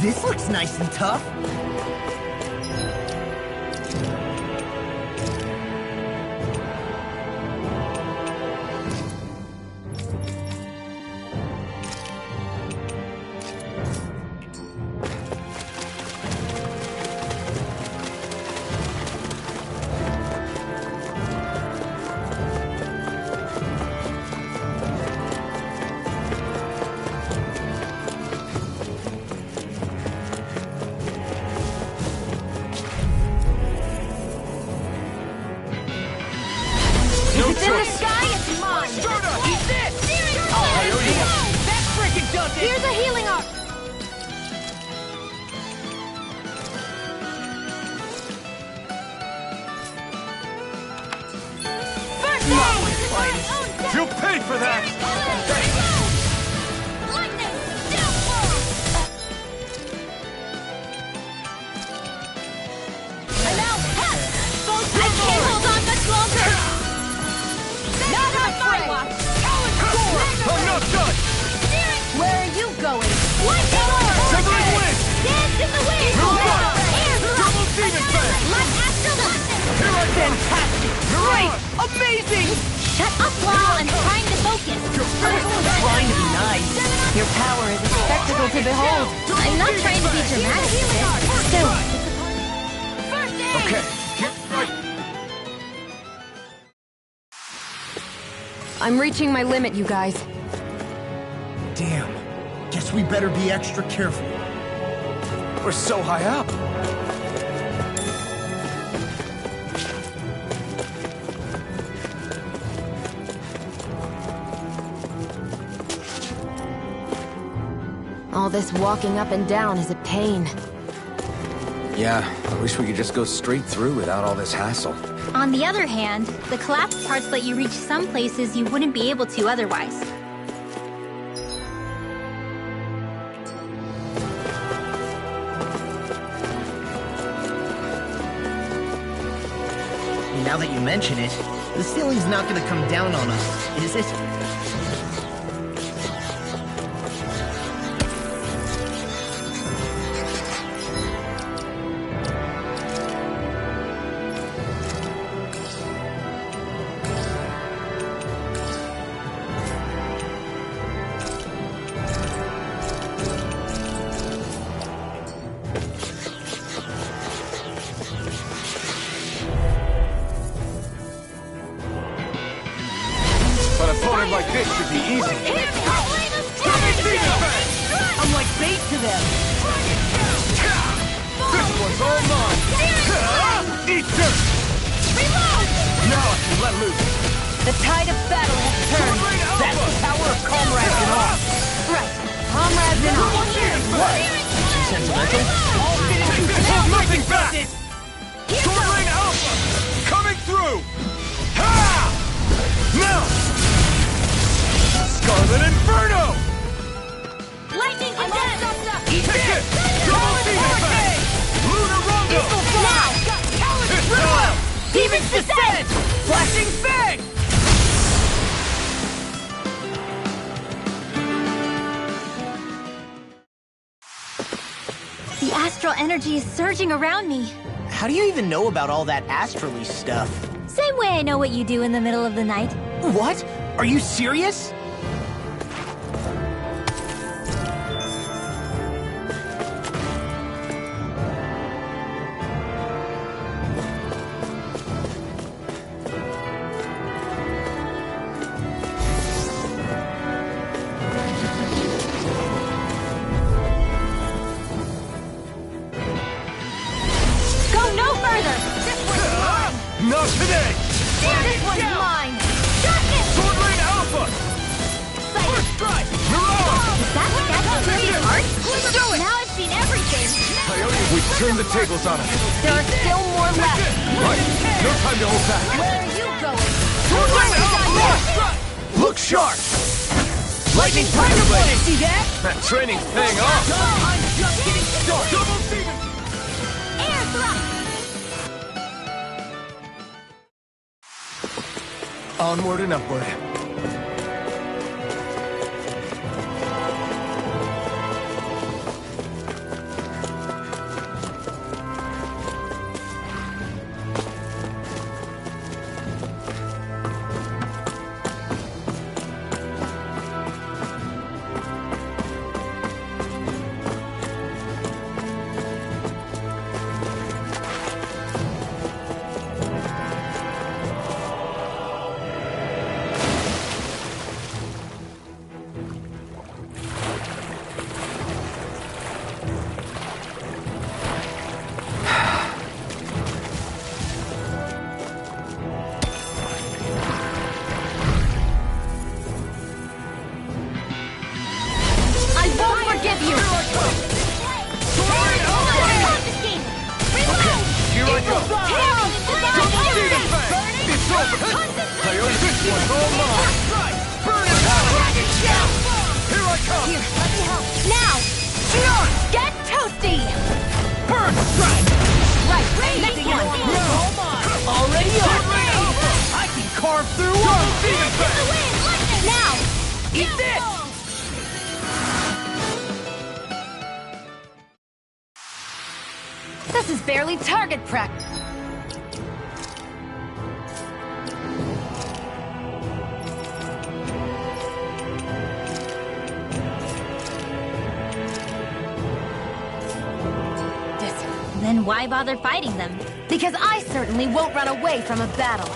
This looks nice and tough. It's in the sky, it's mine! Eat this! That freaking does it! Here's a healing arc! First aid! You'll pay for that! Lightning! Downfall! And now, I can't hold on much longer! Not on my watch! I'm not done! Where are you going? Lightning orb! Severing wind! Dance in the wind! Move on! Air Double demon fang! Like astral lightning! Here I come! Fantastic! Great! Amazing! Shut up, Lyle! I'm trying to focus! Trying to be nice. Your power is a spectacle to behold. I'm not trying to be dramatic. Still, first aid! Okay, get right! I'm reaching my limit, you guys. Damn. Guess we better be extra careful. We're so high up. All this walking up and down is a pain. Yeah, I wish we could just go straight through without all this hassle. On the other hand, the collapsed parts let you reach some places you wouldn't be able to otherwise. Now that you mention it, the ceiling's not gonna come down on us, is it? Like this should be easy. I'm like bait to them. This one's all mine. Eat dirt. Reload! Now I can let loose. The tide of battle has turned. That's the power of comrades in arms. Right. Comrades in arms. What? Too sentimental? Hold nothing back. Sword Rain Alpha coming through. Ha! Now. Scarlet Inferno! Lightning and death! Take it! Double Demon Fang! Lunar Rondo! Now! It's time! Demon's Descent! Flashing Fang! The astral energy is surging around me. How do you even know about all that astrally stuff? Same way I know what you do in the middle of the night. What? Are you serious? Not today! This one's mine! Darkness! Sword Rain Alpha! First strike! Mirage! Is that serious art? Now I've seen everything! Coyote We've turned the tables on him. There are still more left. Right, no time to hold back. Where are you going? Sword Rain Alpha! Look sharp! Lightning Tiger Blade! See that? That training's paying off! I'm just getting started. Double Steven! Air thrust! Onward and upward. This is barely target practice. Then why bother fighting them? Because I certainly won't run away from a battle.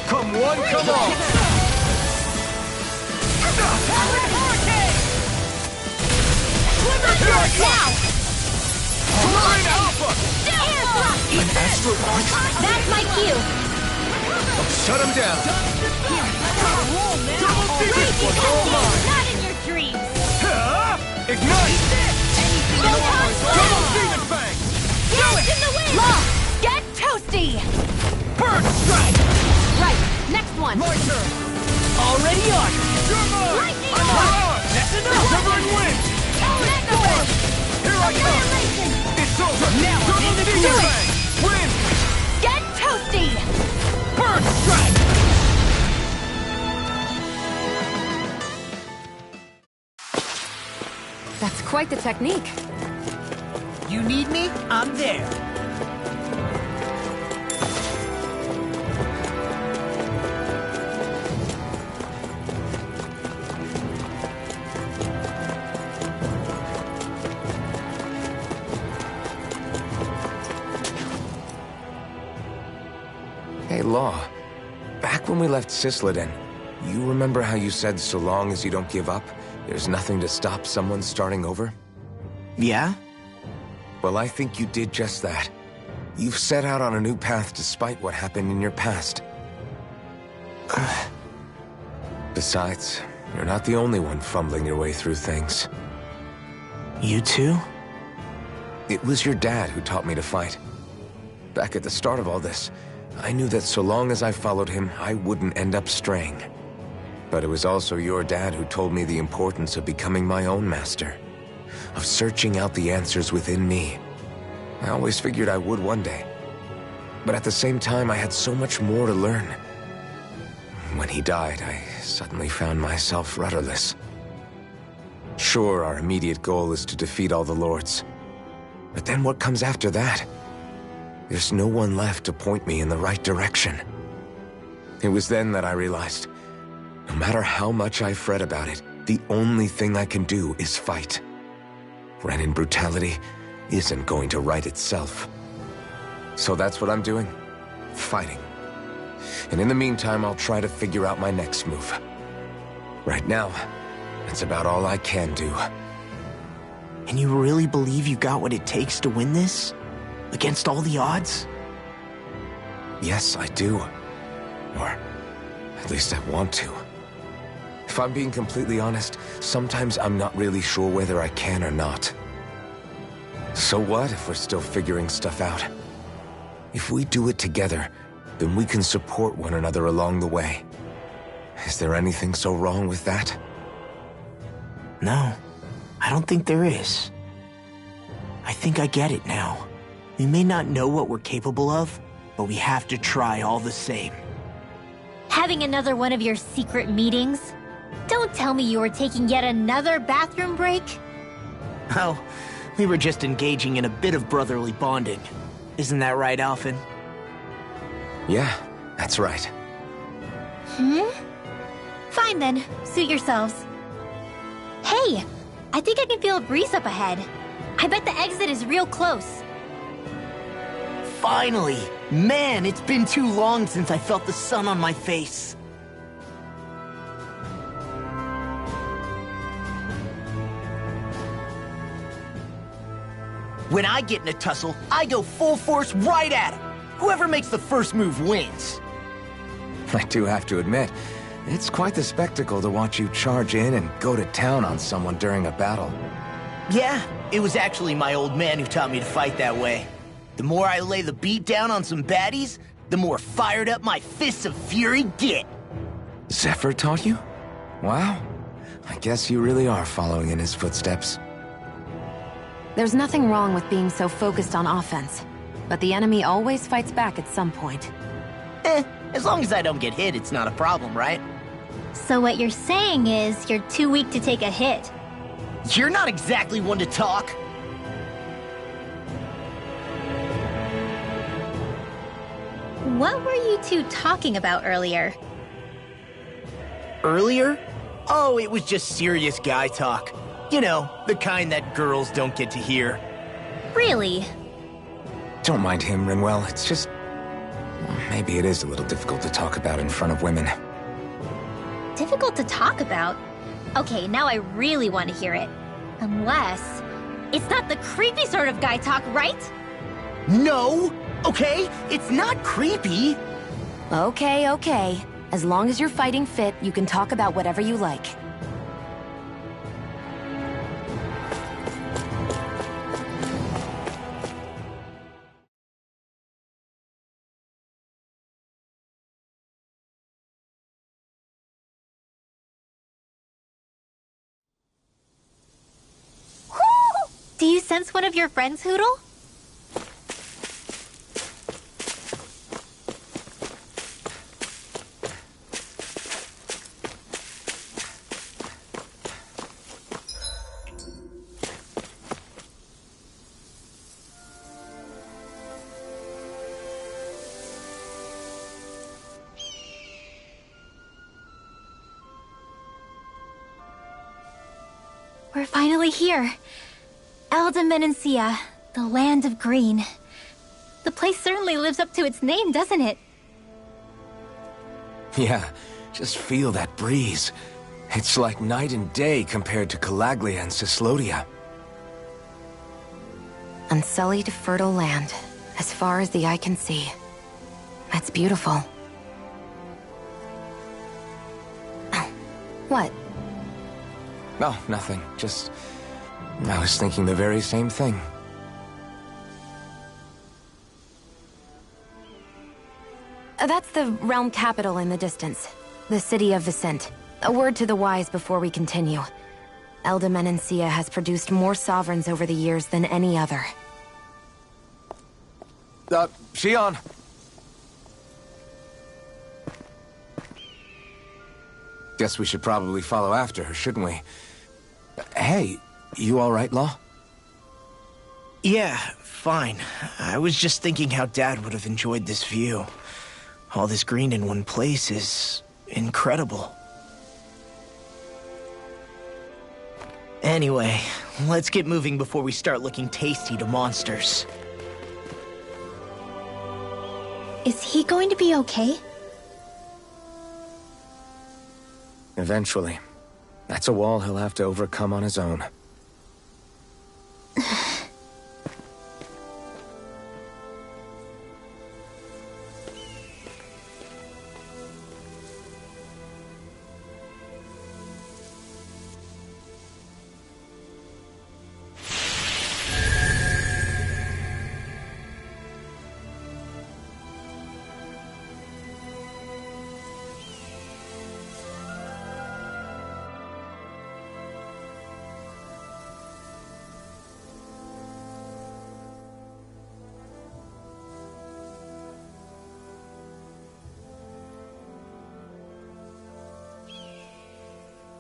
Come one, come all! Now! Rain Alpha! An astral arc? That's my cue! Shut him down! Not in your dreams! Ignite! Double Demon Fang! Get in the wind! Law! Get toasty! Bird Strike! Right, next one! My turn! Already on! You're mine! Lightning I'm on! That's enough! Severing Wind! Here I come! It's over! Now I'm in the Demon queue. Fang! Wind! Get toasty! Bird Strike! That's quite the technique. You need me? I'm there. Hey, Law. Back when we left Cisleden, you remember how you said so long as you don't give up, there's nothing to stop someone starting over? Yeah? Well, I think you did just that. You've set out on a new path despite what happened in your past. Besides, you're not the only one fumbling your way through things. You too? It was your dad who taught me to fight. Back at the start of all this, I knew that so long as I followed him, I wouldn't end up straying. But it was also your dad who told me the importance of becoming my own master, of searching out the answers within me. I always figured I would one day. But at the same time, I had so much more to learn. When he died, I suddenly found myself rudderless. Sure, our immediate goal is to defeat all the lords. But then what comes after that? There's no one left to point me in the right direction. It was then that I realized, no matter how much I fret about it, the only thing I can do is fight. Renin brutality, isn't going to right itself. So that's what I'm doing. Fighting. And in the meantime, I'll try to figure out my next move. Right now, that's about all I can do. And you really believe you got what it takes to win this? Against all the odds? Yes, I do. Or at least I want to. If I'm being completely honest, sometimes I'm not really sure whether I can or not. So what if we're still figuring stuff out? If we do it together, then we can support one another along the way. Is there anything so wrong with that? No, I don't think there is. I think I get it now. We may not know what we're capable of, but we have to try all the same. Having another one of your secret meetings? Don't tell me you were taking yet another bathroom break? Oh, we were just engaging in a bit of brotherly bonding. Isn't that right, Alphen? Yeah, that's right. Fine then, suit yourselves. Hey, I think I can feel a breeze up ahead. I bet the exit is real close. Finally! Man, it's been too long since I felt the sun on my face. When I get in a tussle, I go full force right at him. Whoever makes the first move wins. I do have to admit, it's quite the spectacle to watch you charge in and go to town on someone during a battle. Yeah, it was actually my old man who taught me to fight that way. The more I lay the beat down on some baddies, the more fired up my fists of fury get. Zephyr taught you? Wow. I guess you really are following in his footsteps. There's nothing wrong with being so focused on offense, but the enemy always fights back at some point. As long as I don't get hit, it's not a problem, right? So what you're saying is you're too weak to take a hit. You're not exactly one to talk. What were you two talking about earlier? Earlier? Oh, it was just serious guy talk. You know, the kind that girls don't get to hear. Really? Don't mind him, Rinwell. It's just... well, maybe it is a little difficult to talk about in front of women. Difficult to talk about? Okay, now I really want to hear it. Unless... it's not the creepy sort of guy talk, right? No! Okay? It's not creepy! Okay, okay. As long as you're fighting fit, you can talk about whatever you like. Do you sense one of your friends, Hootle? We're finally here. Elda Menancia, the land of green. The place certainly lives up to its name, doesn't it? Yeah, just feel that breeze. It's like night and day compared to Calaglia and Cyslodia. Unsullied, fertile land, as far as the eye can see. That's beautiful. Oh, what? Oh, nothing. Just... I was thinking the very same thing. That's the realm capital in the distance. The city of Vicent. A word to the wise before we continue. Elda Menancia has produced more sovereigns over the years than any other. Shion! Guess we should probably follow after her, shouldn't we? Hey, you all right, Law? Yeah, fine. I was just thinking how Dad would have enjoyed this view. All this green in one place is incredible. Anyway, Let's get moving before we start looking tasty to monsters. Is he going to be okay? Eventually. That's a wall he'll have to overcome on his own.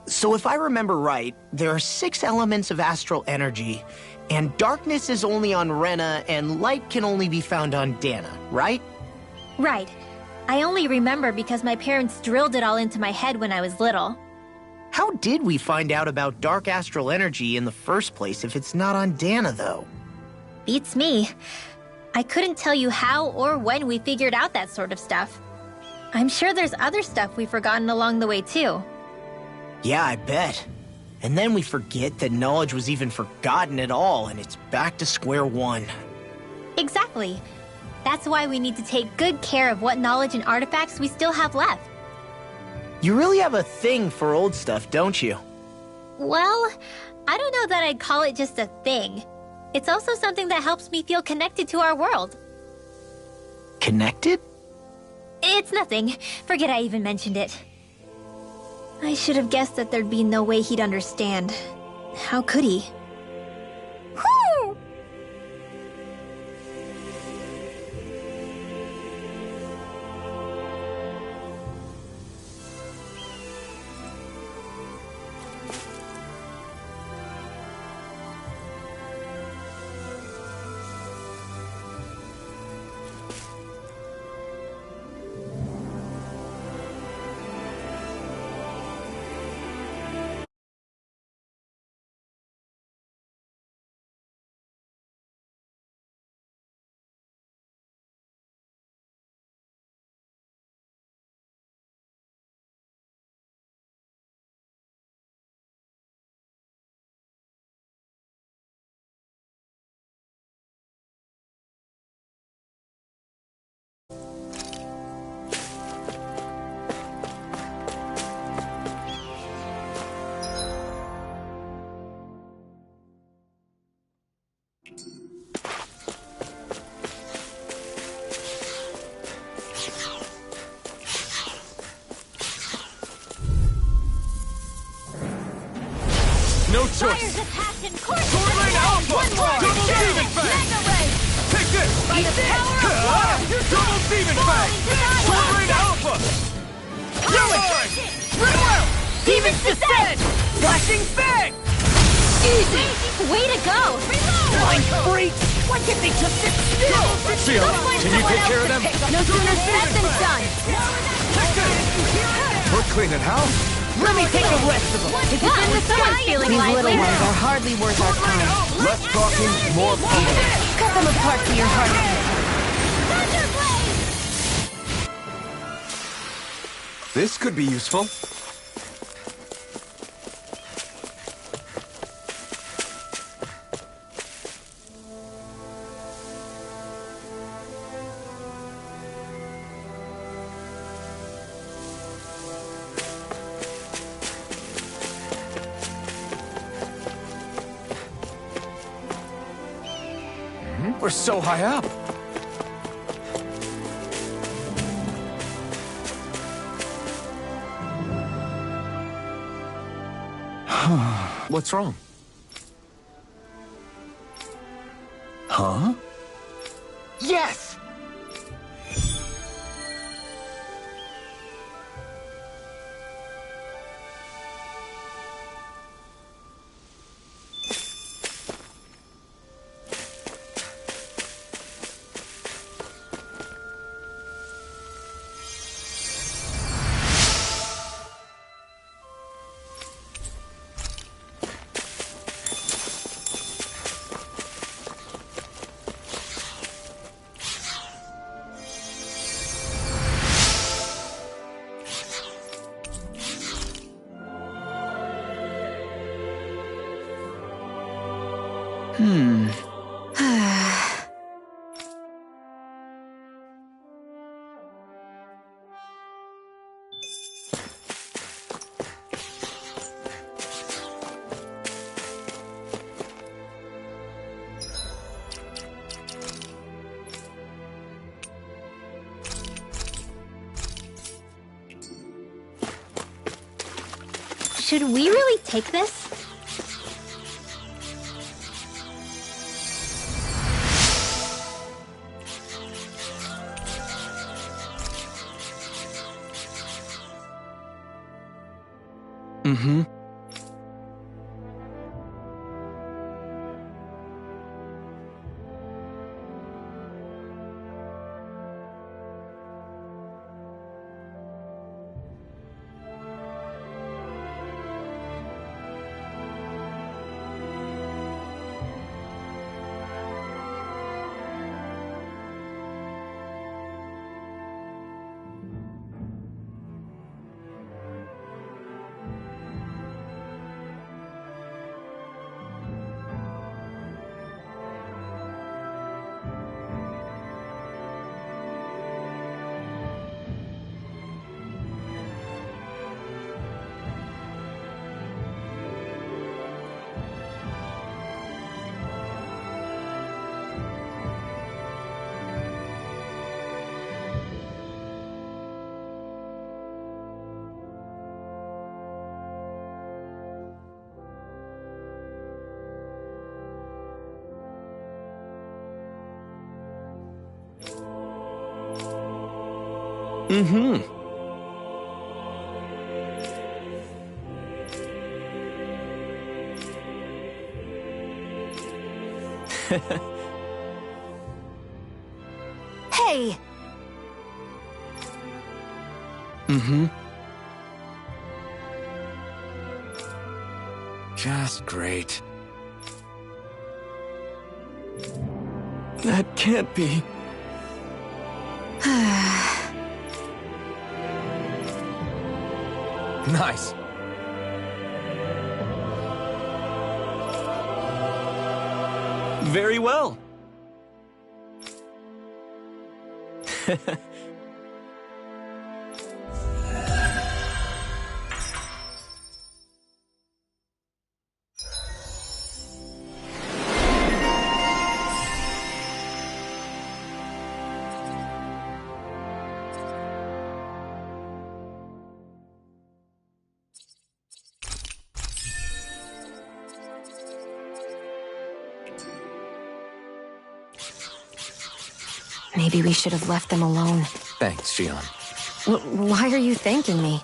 So if I remember right, there are 6 elements of astral energy, and darkness is only on Rena, and light can only be found on Dana, right? Right. I only remember because my parents drilled it all into my head when I was little. How did we find out about dark astral energy in the first place if it's not on Dana, though? Beats me. I couldn't tell you how or when we figured out that sort of stuff. I'm sure there's other stuff we've forgotten along the way, too. Yeah, I bet. And then we forget that knowledge was even forgotten at all, and it's back to square one. Exactly. That's why we need to take good care of what knowledge and artifacts we still have left. You really have a thing for old stuff, don't you? Well, I don't know that I'd call it just a thing. It's also something that helps me feel connected to our world. Connected? It's nothing. Forget I even mentioned it. I should have guessed that there'd be no way he'd understand. How could he? Whew! No Fires choice! of passion course Sword Lane Alpha! one more! Double Demon Fang! Mega Ray! Take this! By the power of water! Double Demon Fall Fang! into thy Sword arms! Lane Alpha! Do it! Farewell! Demons descend! Flashing Fang! Easy! Way to go! Reload! Blind freak! Why can't they just sit still? Seal, can you take care of them? No sooner said than done! We're cleaning house. Let me take the rest of them! If it's in the sky, feeling These lively. little ones are hardly worth our time. Less talking, more people. Cut them apart to your heart's Thunderblade! This could be useful. We're so high up. What's wrong? Huh? Yes! Should we really take this? Mm-hmm. Mm-hmm. Hey! Mm-hmm. Just great. That can't be. Nice. Very well. Maybe we should have left them alone. Thanks, Xion. Why are you thanking me?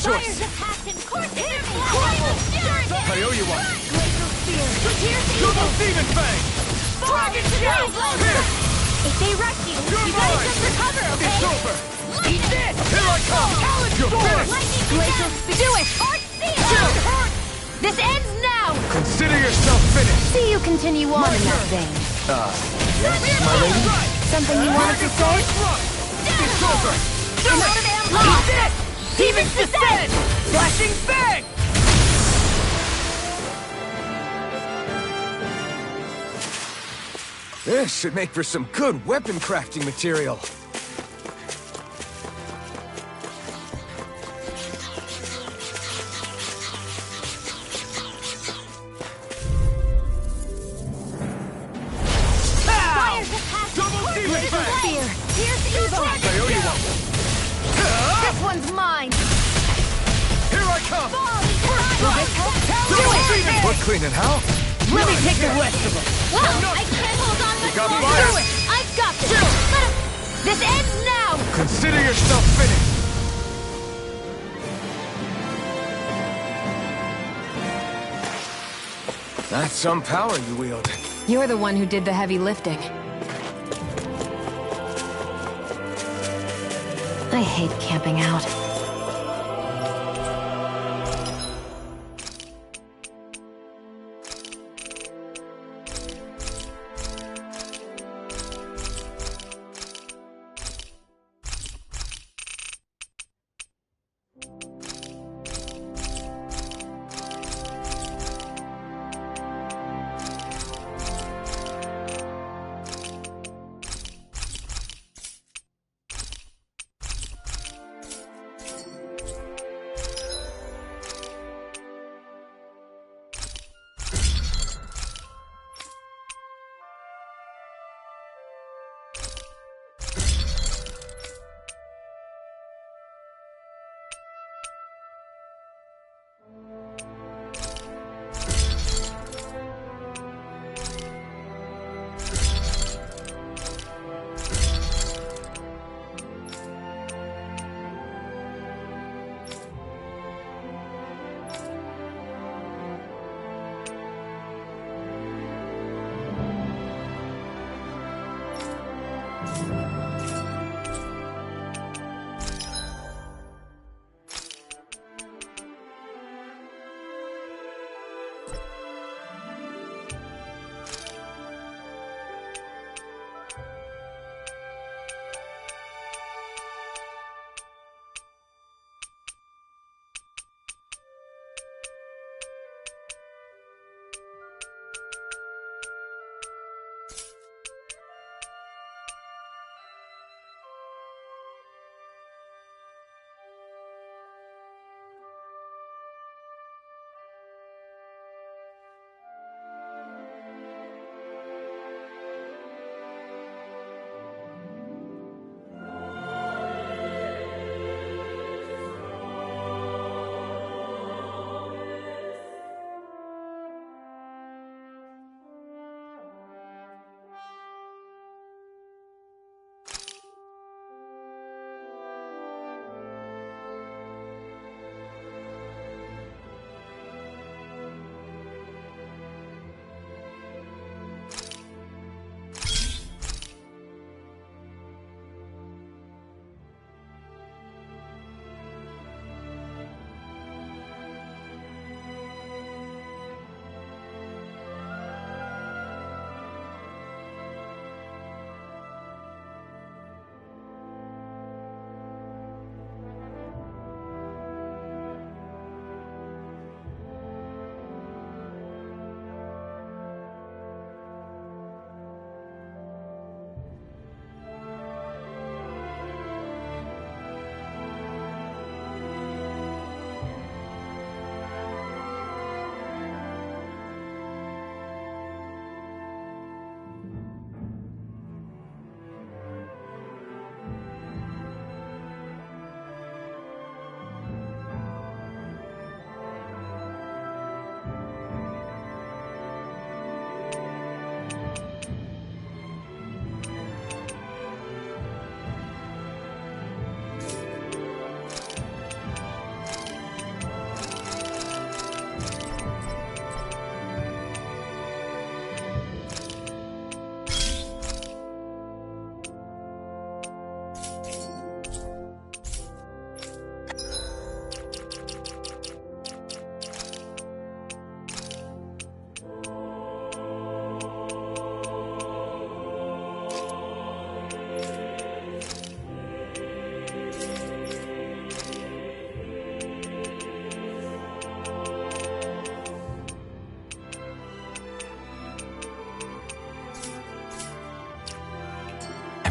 choice. I owe you one. Double Demon Fang! Dragon Shell! Here! If they rush you, You're you gotta mine! just recover, okay? It's over! Eat this! Here I come! You're finished! Glacial Spear! Do it! Heart Seal! This ends now! Consider yourself finished! See you continue on in that vein. Yes, my lady? Something you wanted to say? It's over! I'm out of ammo! Eat this! Demon's Descent! Flashing Fang! This should make for some good weapon crafting material. Double Demon Fang! Spear! Here's evil! I owe you one! This one's mine! Here I come! Do it! Foot cleaning, how? Let me take the rest of them! Wow! I can't hold on much got longer! fire. Do it! I've got this! This ends now! Consider yourself finished! That's some power you wield. You're the one who did the heavy lifting. I hate camping out.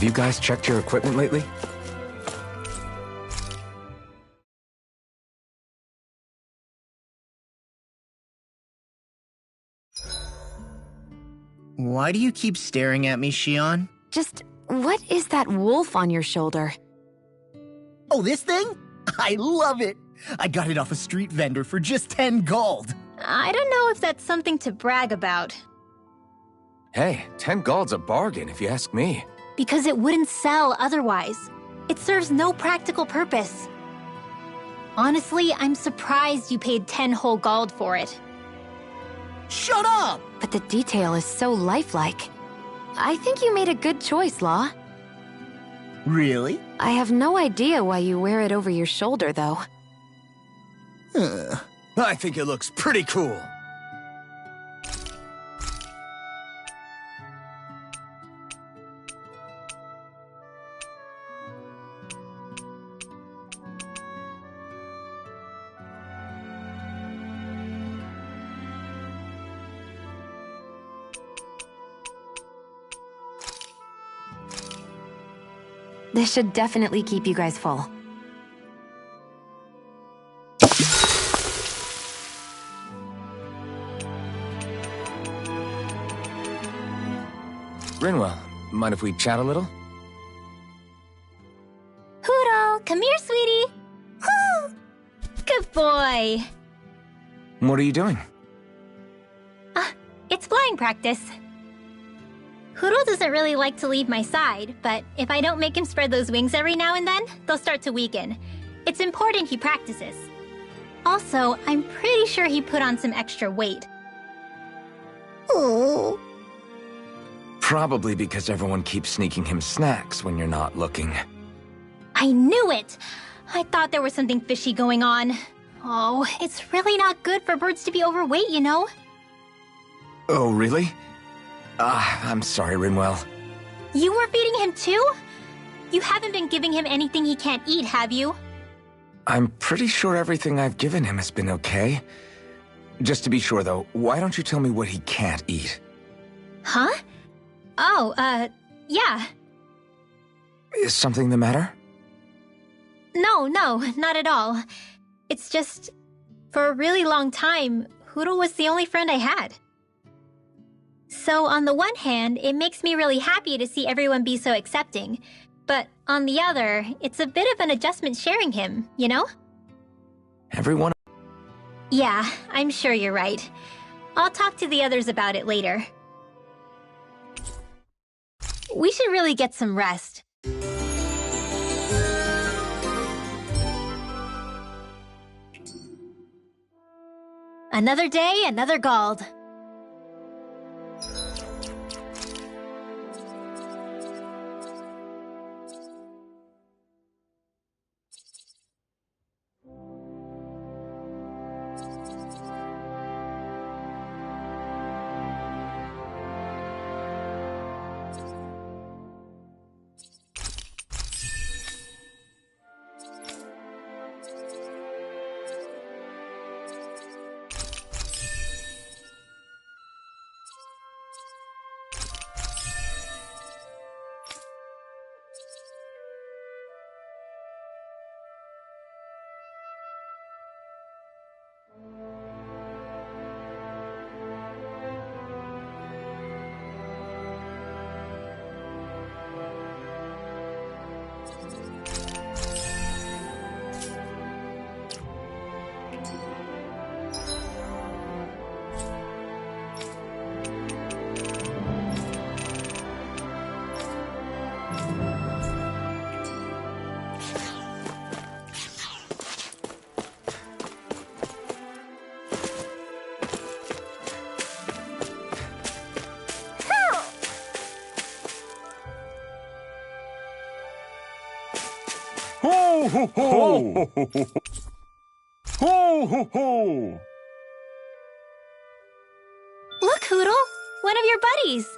Have you guys checked your equipment lately? Why do you keep staring at me, Shion? Just, what is that wolf on your shoulder? Oh, this thing? I love it! I got it off a street vendor for just 10 gold. I don't know if that's something to brag about. Hey, 10 gold's a bargain if you ask me. Because it wouldn't sell otherwise. It serves no practical purpose. Honestly, I'm surprised you paid 10 whole gold for it. Shut up! But the detail is so lifelike. I think you made a good choice, Law. Really? I have no idea why you wear it over your shoulder, though. I think it looks pretty cool. This should definitely keep you guys full. Rinwell, mind if we chat a little? Hoodle, come here, sweetie. Woo! Good boy. What are you doing? It's flying practice. Hoodle doesn't really like to leave my side, but if I don't make him spread those wings every now and then, they'll start to weaken. It's important he practices. Also, I'm pretty sure he put on some extra weight. Oh. Probably because everyone keeps sneaking him snacks when you're not looking. I knew it! I thought there was something fishy going on. Oh, it's really not good for birds to be overweight, you know? Oh, really? I'm sorry, Rinwell. You were feeding him too? You haven't been giving him anything he can't eat, have you? I'm pretty sure everything I've given him has been okay. Just to be sure, though, why don't you tell me what he can't eat? Huh? Oh, yeah. Is something the matter? No, not at all. It's just, for a really long time, Hoodle was the only friend I had. So on the one hand, it makes me really happy to see everyone be so accepting. But on the other, it's a bit of an adjustment sharing him, you know? Everyone... Yeah, I'm sure you're right. I'll talk to the others about it later. We should really get some rest. Another day, another gold. Ho, ho, ho! Ho, ho, ho! Look, Hoodle! One of your buddies!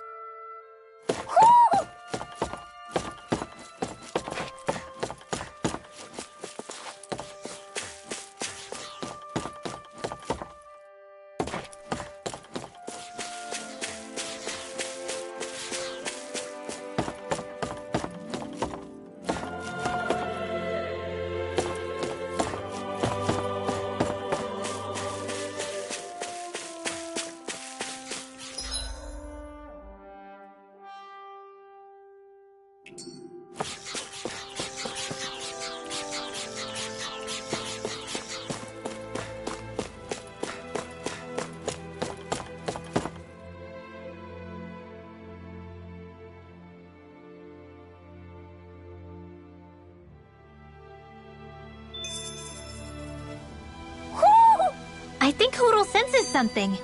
think Hoodle senses something.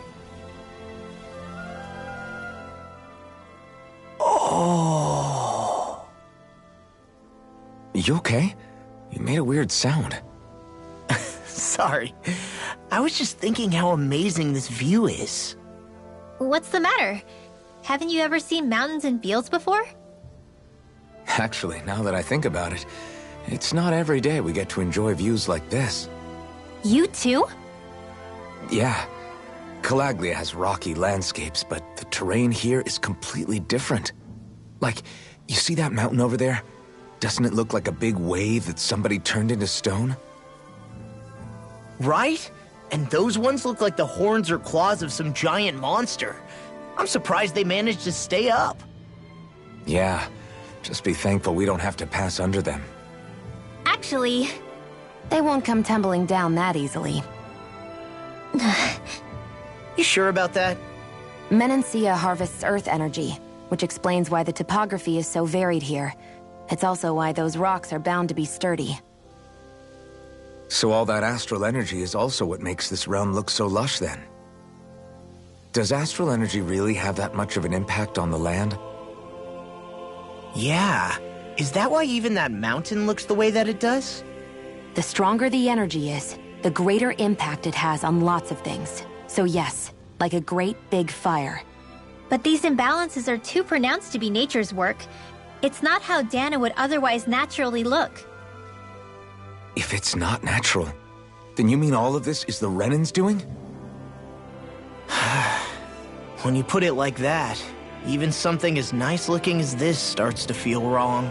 Oh. You okay? You made a weird sound. Sorry. I was just thinking how amazing this view is. What's the matter? Haven't you ever seen mountains and fields before? Actually, now that I think about it, it's not every day we get to enjoy views like this. You too? Yeah. Calaglia has rocky landscapes, but the terrain here is completely different. Like, you see that mountain over there? Doesn't it look like a big wave that somebody turned into stone? Right? And those ones look like the horns or claws of some giant monster. I'm surprised they managed to stay up. Yeah. Just be thankful we don't have to pass under them. Actually, They won't come tumbling down that easily. You sure about that? Menancia harvests earth energy, which explains why the topography is so varied here. It's also why those rocks are bound to be sturdy. So all that astral energy is also what makes this realm look so lush then? Does astral energy really have that much of an impact on the land? Yeah. Is that why even that mountain looks the way that it does? The stronger the energy is, the greater impact it has on lots of things. So yes, like a great big fire. but these imbalances are too pronounced to be nature's work. It's not how Dana would otherwise naturally look. If it's not natural, then you mean all of this is the Renan's doing? When you put it like that, even something as nice looking as this starts to feel wrong.